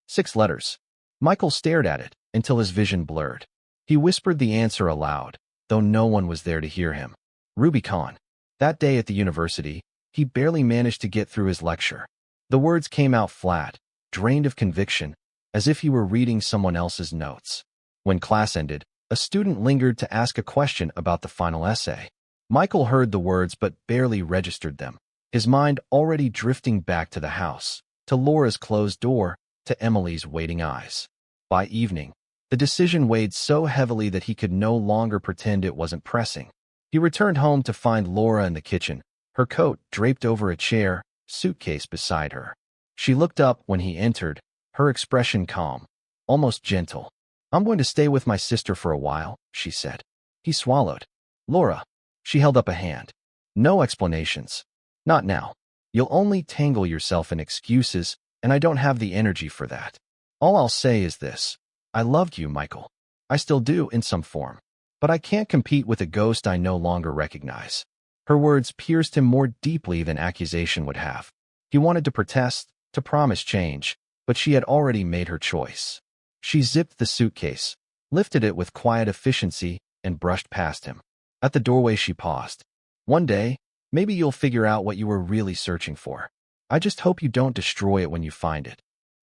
6 letters. Michael stared at it until his vision blurred. He whispered the answer aloud, though no one was there to hear him. Rubicon. That day at the university, he barely managed to get through his lecture. The words came out flat, drained of conviction, as if he were reading someone else's notes. When class ended, a student lingered to ask a question about the final essay. Michael heard the words but barely registered them, his mind already drifting back to the house, to Laura's closed door, to Emily's waiting eyes. By evening, the decision weighed so heavily that he could no longer pretend it wasn't pressing. He returned home to find Laura in the kitchen, her coat draped over a chair, suitcase beside her. She looked up when he entered, her expression calm, almost gentle. "I'm going to stay with my sister for a while," she said. He swallowed. "Laura." She held up a hand. "No explanations. Not now. You'll only tangle yourself in excuses, and I don't have the energy for that. All I'll say is this. I loved you, Michael. I still do in some form. But I can't compete with a ghost I no longer recognize." Her words pierced him more deeply than accusation would have. He wanted to protest, to promise change, but she had already made her choice. She zipped the suitcase, lifted it with quiet efficiency, and brushed past him. At the doorway she paused. "One day, maybe you'll figure out what you were really searching for. I just hope you don't destroy it when you find it."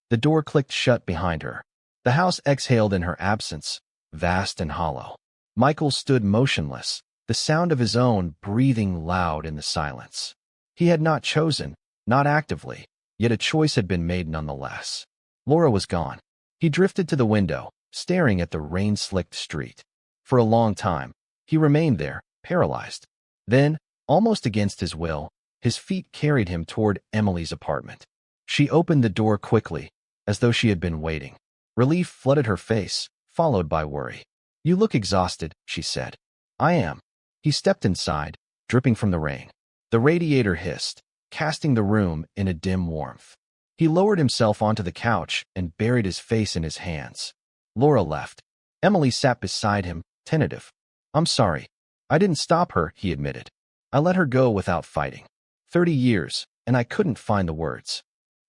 The door clicked shut behind her. The house exhaled in her absence, vast and hollow. Michael stood motionless, the sound of his own breathing loud in the silence. He had not chosen, not actively, yet a choice had been made nonetheless. Laura was gone. He drifted to the window, staring at the rain-slicked street. For a long time, he remained there, paralyzed. Then, almost against his will, his feet carried him toward Emily's apartment. She opened the door quickly, as though she had been waiting. Relief flooded her face, followed by worry. "You look exhausted," she said. "I am." He stepped inside, dripping from the rain. The radiator hissed, casting the room in a dim warmth. He lowered himself onto the couch and buried his face in his hands. Laura left. Emily sat beside him, tentative. "I'm sorry. I didn't stop her," he admitted. "I let her go without fighting. 30 years, and I couldn't find the words."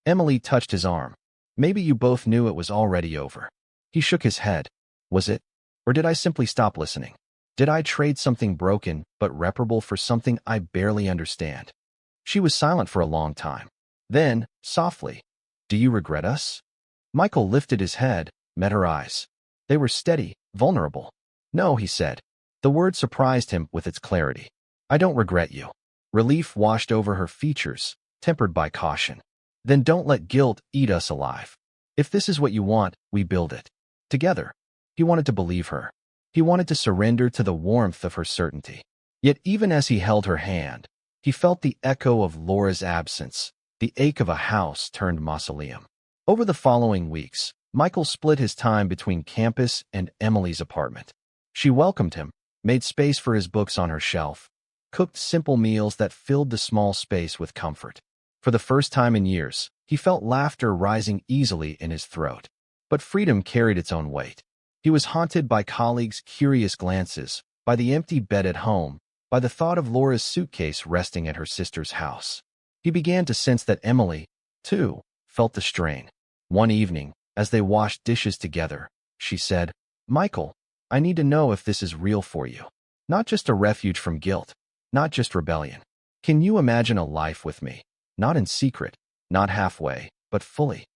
Emily touched his arm. "Maybe you both knew it was already over." He shook his head. "Was it? Or did I simply stop listening? Did I trade something broken but reparable for something I barely understand?" She was silent for a long time. Then, softly, "Do you regret us?" Michael lifted his head, met her eyes. They were steady, vulnerable. "No," he said. The word surprised him with its clarity. "I don't regret you." Relief washed over her features, tempered by caution. "Then don't let guilt eat us alive. If this is what you want, we build it. Together." He wanted to believe her. He wanted to surrender to the warmth of her certainty. Yet even as he held her hand, he felt the echo of Laura's absence, the ache of a house turned mausoleum. Over the following weeks, Michael split his time between campus and Emily's apartment. She welcomed him, made space for his books on her shelf, cooked simple meals that filled the small space with comfort. For the first time in years, he felt laughter rising easily in his throat. But freedom carried its own weight. He was haunted by colleagues' curious glances, by the empty bed at home, by the thought of Laura's suitcase resting at her sister's house. He began to sense that Emily, too, felt the strain. One evening, as they washed dishes together, she said, "Michael, I need to know if this is real for you. Not just a refuge from guilt, not just rebellion. Can you imagine a life with me? Not in secret, not halfway, but fully."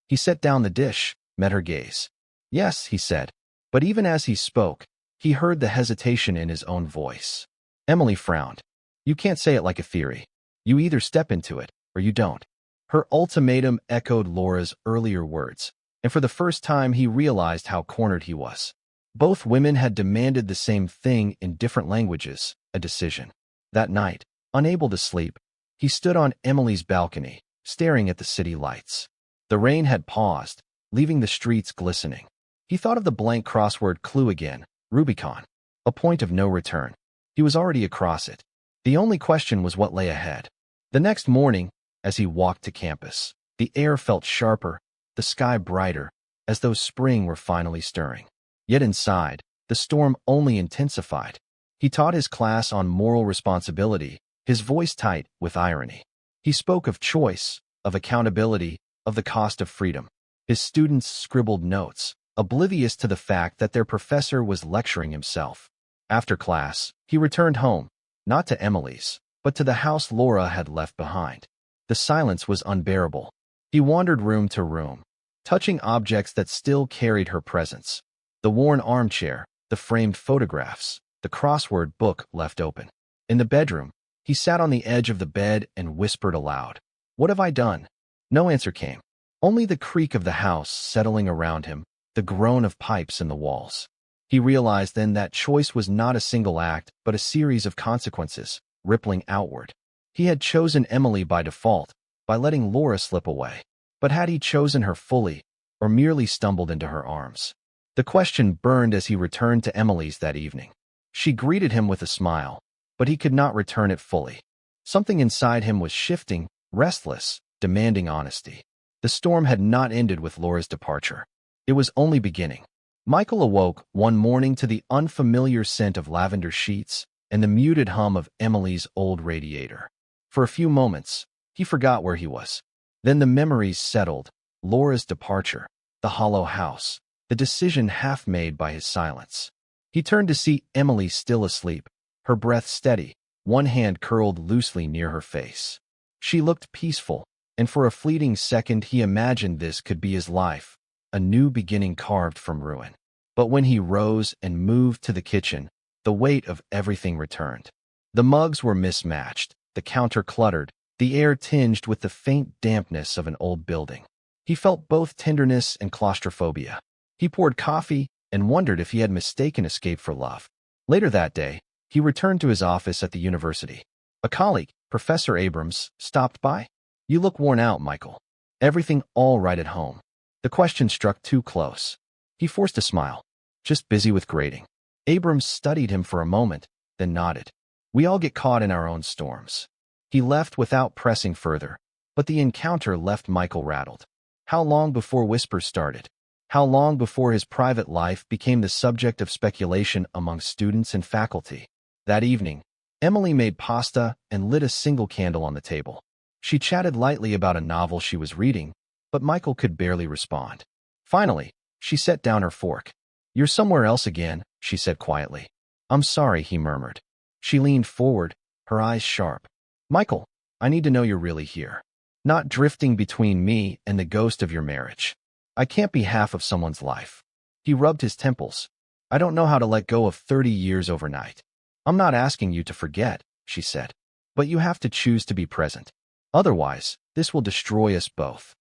He set down the dish, met her gaze. "Yes," he said. But even as he spoke, he heard the hesitation in his own voice. Emily frowned. "You can't say it like a theory. You either step into it, or you don't." Her ultimatum echoed Laura's earlier words, and for the first time he realized how cornered he was. Both women had demanded the same thing in different languages, a decision. That night, unable to sleep, he stood on Emily's balcony, staring at the city lights. The rain had paused, leaving the streets glistening. He thought of the blank crossword clue again, Rubicon, a point of no return. He was already across it. The only question was what lay ahead. The next morning, as he walked to campus, the air felt sharper, the sky brighter, as though spring were finally stirring. Yet inside, the storm only intensified. He taught his class on moral responsibility, his voice tight with irony. He spoke of choice, of accountability, of the cost of freedom. His students scribbled notes, oblivious to the fact that their professor was lecturing himself. After class, he returned home, not to Emily's, but to the house Laura had left behind. The silence was unbearable. He wandered room to room, touching objects that still carried her presence. The worn armchair, the framed photographs, the crossword book left open. In the bedroom, he sat on the edge of the bed and whispered aloud, "What have I done?" No answer came. Only the creak of the house settling around him, the groan of pipes in the walls. He realized then that choice was not a single act, but a series of consequences, rippling outward. He had chosen Emily by default, by letting Laura slip away. But had he chosen her fully, or merely stumbled into her arms? The question burned as he returned to Emily's that evening. She greeted him with a smile, but he could not return it fully. Something inside him was shifting, restless, demanding honesty. The storm had not ended with Laura's departure. It was only beginning. Michael awoke one morning to the unfamiliar scent of lavender sheets and the muted hum of Emily's old radiator. For a few moments, he forgot where he was. Then the memories settled, Laura's departure, the hollow house, the decision half made by his silence. He turned to see Emily still asleep, her breath steady, one hand curled loosely near her face. She looked peaceful, and for a fleeting second he imagined this could be his life, a new beginning carved from ruin. But when he rose and moved to the kitchen, the weight of everything returned. The mugs were mismatched, the counter cluttered, the air tinged with the faint dampness of an old building. He felt both tenderness and claustrophobia. He poured coffee and wondered if he had mistaken escape for love. Later that day, he returned to his office at the university. A colleague, Professor Abrams, stopped by. "You look worn out, Michael. Everything all right at home?" The question struck too close. He forced a smile. "Just busy with grading." Abrams studied him for a moment, then nodded. "We all get caught in our own storms." He left without pressing further, but the encounter left Michael rattled. How long before whispers started? How long before his private life became the subject of speculation among students and faculty? That evening, Emily made pasta and lit a single candle on the table. She chatted lightly about a novel she was reading, but Michael could barely respond. Finally, she set down her fork. "You're somewhere else again," she said quietly. "I'm sorry," he murmured. She leaned forward, her eyes sharp. "Michael, I need to know you're really here. Not drifting between me and the ghost of your marriage. I can't be half of someone's life." He rubbed his temples. "I don't know how to let go of 30 years overnight." "I'm not asking you to forget," she said. "But you have to choose to be present. Otherwise, this will destroy us both."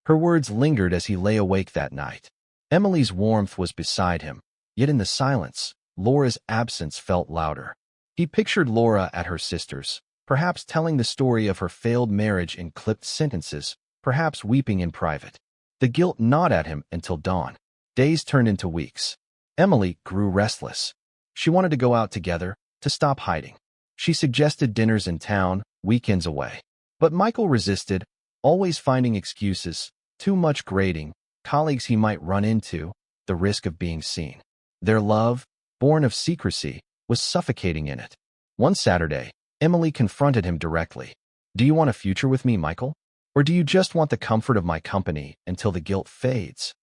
Her words lingered as he lay awake that night. Emily's warmth was beside him, yet in the silence, Laura's absence felt louder. He pictured Laura at her sister's, perhaps telling the story of her failed marriage in clipped sentences, perhaps weeping in private. The guilt gnawed at him until dawn. Days turned into weeks. Emily grew restless. She wanted to go out together, to stop hiding. She suggested dinners in town, weekends away. But Michael resisted, always finding excuses, too much grading, colleagues he might run into, the risk of being seen. Their love, born of secrecy, was suffocating in it. One Saturday, Emily confronted him directly. "Do you want a future with me, Michael? Or do you just want the comfort of my company until the guilt fades?"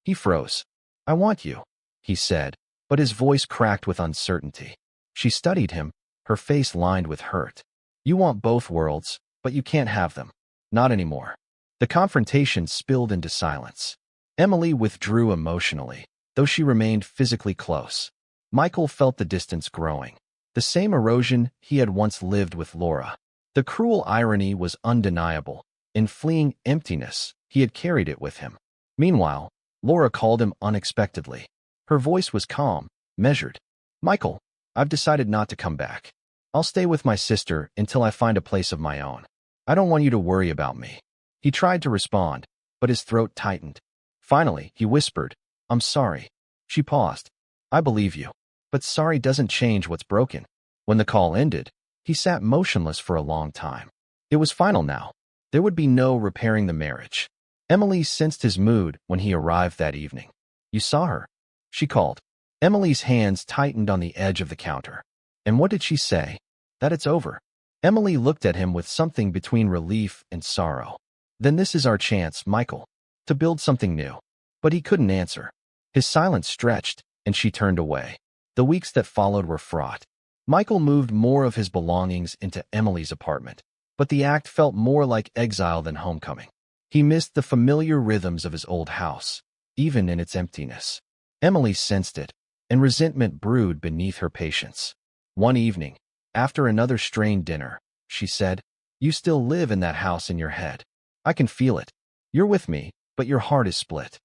He froze. "I want you," he said, but his voice cracked with uncertainty. She studied him, her face lined with hurt. "You want both worlds, but you can't have them. Not anymore." The confrontation spilled into silence. Emily withdrew emotionally, though she remained physically close. Michael felt the distance growing. The same erosion he had once lived with Laura. The cruel irony was undeniable. In fleeing emptiness, he had carried it with him. Meanwhile, Laura called him unexpectedly. Her voice was calm, measured. "Michael, I've decided not to come back. I'll stay with my sister until I find a place of my own. I don't want you to worry about me." He tried to respond, but his throat tightened. Finally, he whispered, "I'm sorry." She paused. "I believe you. But sorry doesn't change what's broken." When the call ended, he sat motionless for a long time. It was final now. There would be no repairing the marriage. Emily sensed his mood when he arrived that evening. "You saw her?" she called. Emily's hands tightened on the edge of the counter. "And what did she say?" "That it's over." Emily looked at him with something between relief and sorrow. "Then this is our chance, Michael, to build something new." But he couldn't answer. His silence stretched, and she turned away. The weeks that followed were fraught. Michael moved more of his belongings into Emily's apartment, but the act felt more like exile than homecoming. He missed the familiar rhythms of his old house, even in its emptiness. Emily sensed it, and resentment brewed beneath her patience. One evening, after another strained dinner, she said, "You still live in that house in your head. I can feel it. You're with me, but your heart is split."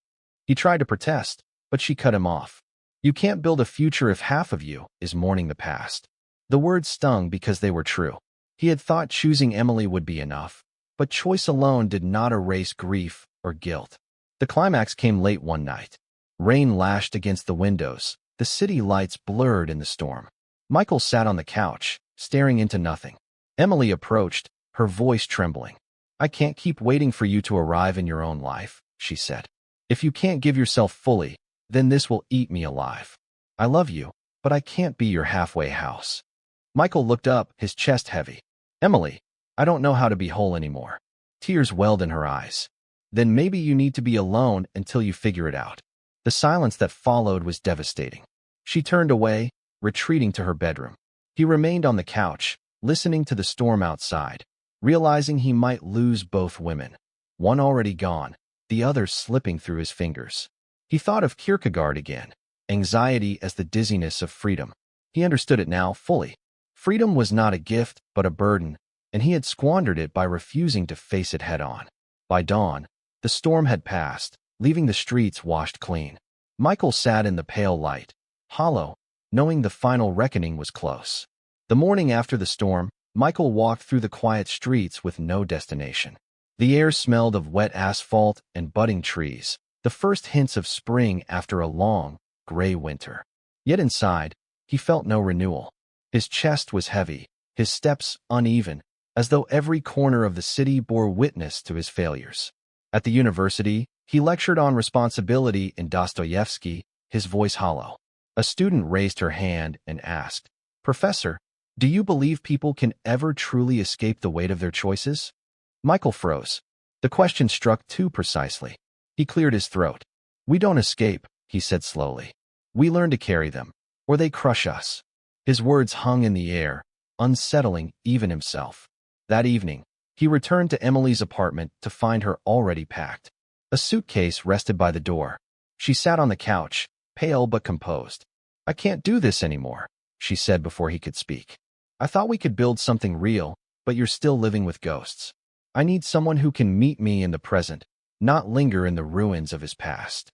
He tried to protest, but she cut him off. "You can't build a future if half of you is mourning the past." The words stung because they were true. He had thought choosing Emily would be enough, but choice alone did not erase grief or guilt. The climax came late one night. Rain lashed against the windows, the city lights blurred in the storm. Michael sat on the couch, staring into nothing. Emily approached, her voice trembling. "I can't keep waiting for you to arrive in your own life," she said. "If you can't give yourself fully, then this will eat me alive. I love you, but I can't be your halfway house." Michael looked up, his chest heavy. "Emily, I don't know how to be whole anymore." Tears welled in her eyes. "Then maybe you need to be alone until you figure it out." The silence that followed was devastating. She turned away, retreating to her bedroom. He remained on the couch, listening to the storm outside, realizing he might lose both women. One already gone, the other slipping through his fingers. He thought of Kierkegaard again, anxiety as the dizziness of freedom. He understood it now fully. Freedom was not a gift, but a burden, and he had squandered it by refusing to face it head-on. By dawn, the storm had passed, leaving the streets washed clean. Michael sat in the pale light, hollow, knowing the final reckoning was close. The morning after the storm, Michael walked through the quiet streets with no destination. The air smelled of wet asphalt and budding trees, the first hints of spring after a long, gray winter. Yet inside, he felt no renewal. His chest was heavy, his steps uneven, as though every corner of the city bore witness to his failures. At the university, he lectured on responsibility in Dostoevsky, his voice hollow. A student raised her hand and asked, "Professor, do you believe people can ever truly escape the weight of their choices?" Michael froze. The question struck too precisely. He cleared his throat. "We don't escape," he said slowly. "We learn to carry them, or they crush us." His words hung in the air, unsettling even himself. That evening, he returned to Emily's apartment to find her already packed. A suitcase rested by the door. She sat on the couch, pale but composed. "I can't do this anymore," she said before he could speak. "I thought we could build something real, but you're still living with ghosts. I need someone who can meet me in the present, not linger in the ruins of his past."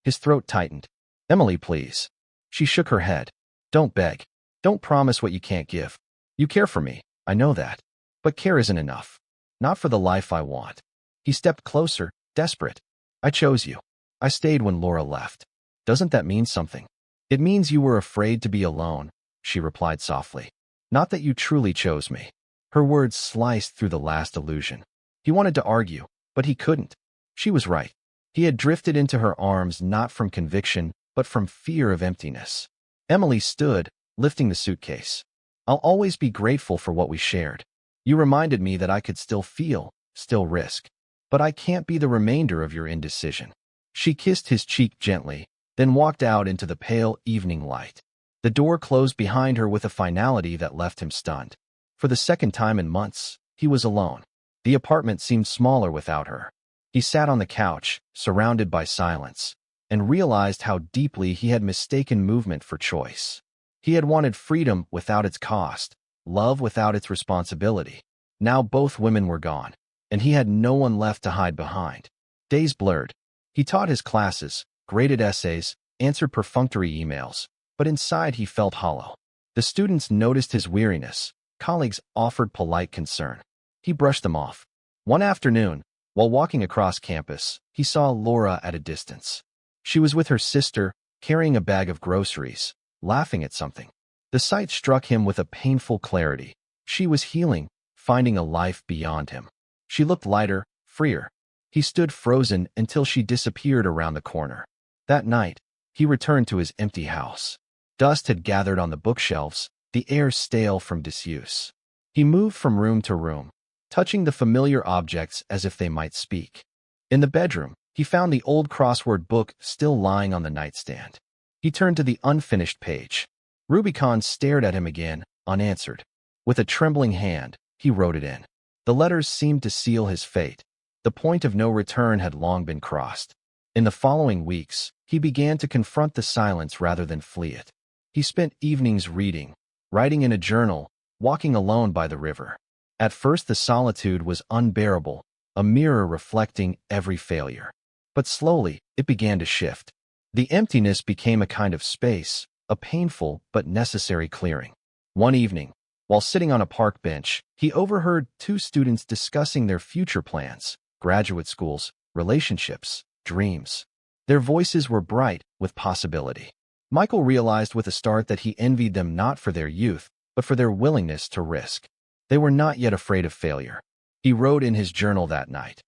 His throat tightened. "Emily, please." She shook her head. "Don't beg. Don't promise what you can't give. You care for me, I know that. But care isn't enough. Not for the life I want." He stepped closer, desperate. "I chose you. I stayed when Laura left. Doesn't that mean something?" "It means you were afraid to be alone," she replied softly. "Not that you truly chose me." Her words sliced through the last illusion. He wanted to argue, but he couldn't. She was right. He had drifted into her arms not from conviction, but from fear of emptiness. Emily stood, lifting the suitcase. "I'll always be grateful for what we shared. You reminded me that I could still feel, still risk. But I can't be the remainder of your indecision." She kissed his cheek gently, then walked out into the pale evening light. The door closed behind her with a finality that left him stunned. For the second time in months, he was alone. The apartment seemed smaller without her. He sat on the couch, surrounded by silence, and realized how deeply he had mistaken movement for choice. He had wanted freedom without its cost, love without its responsibility. Now both women were gone, and he had no one left to hide behind. Days blurred. He taught his classes, graded essays, answered perfunctory emails, but inside he felt hollow. The students noticed his weariness. Colleagues offered polite concern. He brushed them off. One afternoon, while walking across campus, he saw Laura at a distance. She was with her sister, carrying a bag of groceries, laughing at something. The sight struck him with a painful clarity. She was healing, finding a life beyond him. She looked lighter, freer. He stood frozen until she disappeared around the corner. That night, he returned to his empty house. Dust had gathered on the bookshelves, the air stale from disuse. He moved from room to room, touching the familiar objects as if they might speak. In the bedroom, he found the old crossword book still lying on the nightstand. He turned to the unfinished page. Rubicon stared at him again, unanswered. With a trembling hand, he wrote it in. The letters seemed to seal his fate. The point of no return had long been crossed. In the following weeks, he began to confront the silence rather than flee it. He spent evenings reading, writing in a journal, walking alone by the river. At first the solitude was unbearable, a mirror reflecting every failure. But slowly, it began to shift. The emptiness became a kind of space, a painful but necessary clearing. One evening, while sitting on a park bench, he overheard two students discussing their future plans, graduate schools, relationships, dreams. Their voices were bright with possibility. Michael realized with a start that he envied them not for their youth, but for their willingness to risk. They were not yet afraid of failure. He wrote in his journal that night,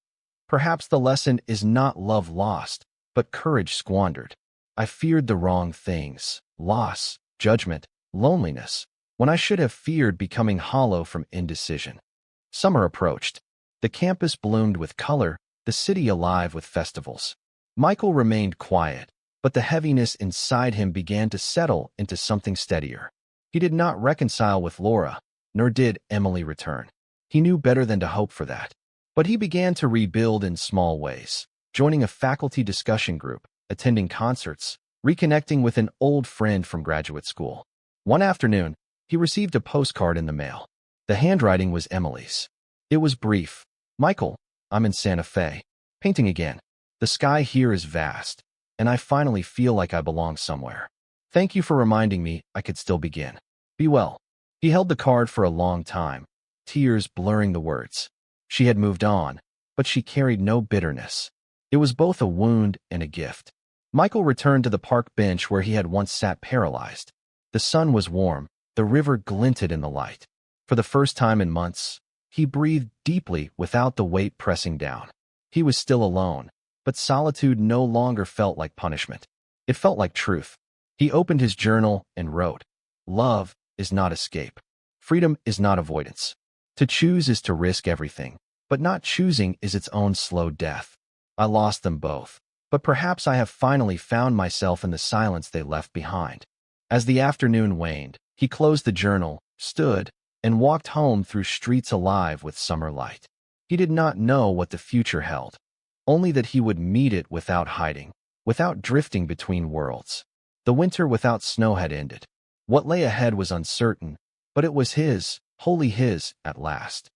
"Perhaps the lesson is not love lost, but courage squandered. I feared the wrong things, loss, judgment, loneliness, when I should have feared becoming hollow from indecision." Summer approached. The campus bloomed with color, the city alive with festivals. Michael remained quiet, but the heaviness inside him began to settle into something steadier. He did not reconcile with Laura, nor did Emily return. He knew better than to hope for that. But he began to rebuild in small ways, joining a faculty discussion group, attending concerts, reconnecting with an old friend from graduate school. One afternoon, he received a postcard in the mail. The handwriting was Emily's. It was brief. "Michael, I'm in Santa Fe, painting again. The sky here is vast, and I finally feel like I belong somewhere. Thank you for reminding me I could still begin. Be well." He held the card for a long time, tears blurring the words. She had moved on, but she carried no bitterness. It was both a wound and a gift. Michael returned to the park bench where he had once sat paralyzed. The sun was warm, the river glinted in the light. For the first time in months, he breathed deeply without the weight pressing down. He was still alone, but solitude no longer felt like punishment. It felt like truth. He opened his journal and wrote, "Love is not escape. Freedom is not avoidance. To choose is to risk everything, but not choosing is its own slow death. I lost them both, but perhaps I have finally found myself in the silence they left behind." As the afternoon waned, he closed the journal, stood, and walked home through streets alive with summer light. He did not know what the future held, only that he would meet it without hiding, without drifting between worlds. The winter without snow had ended. What lay ahead was uncertain, but it was his, wholly his, at last.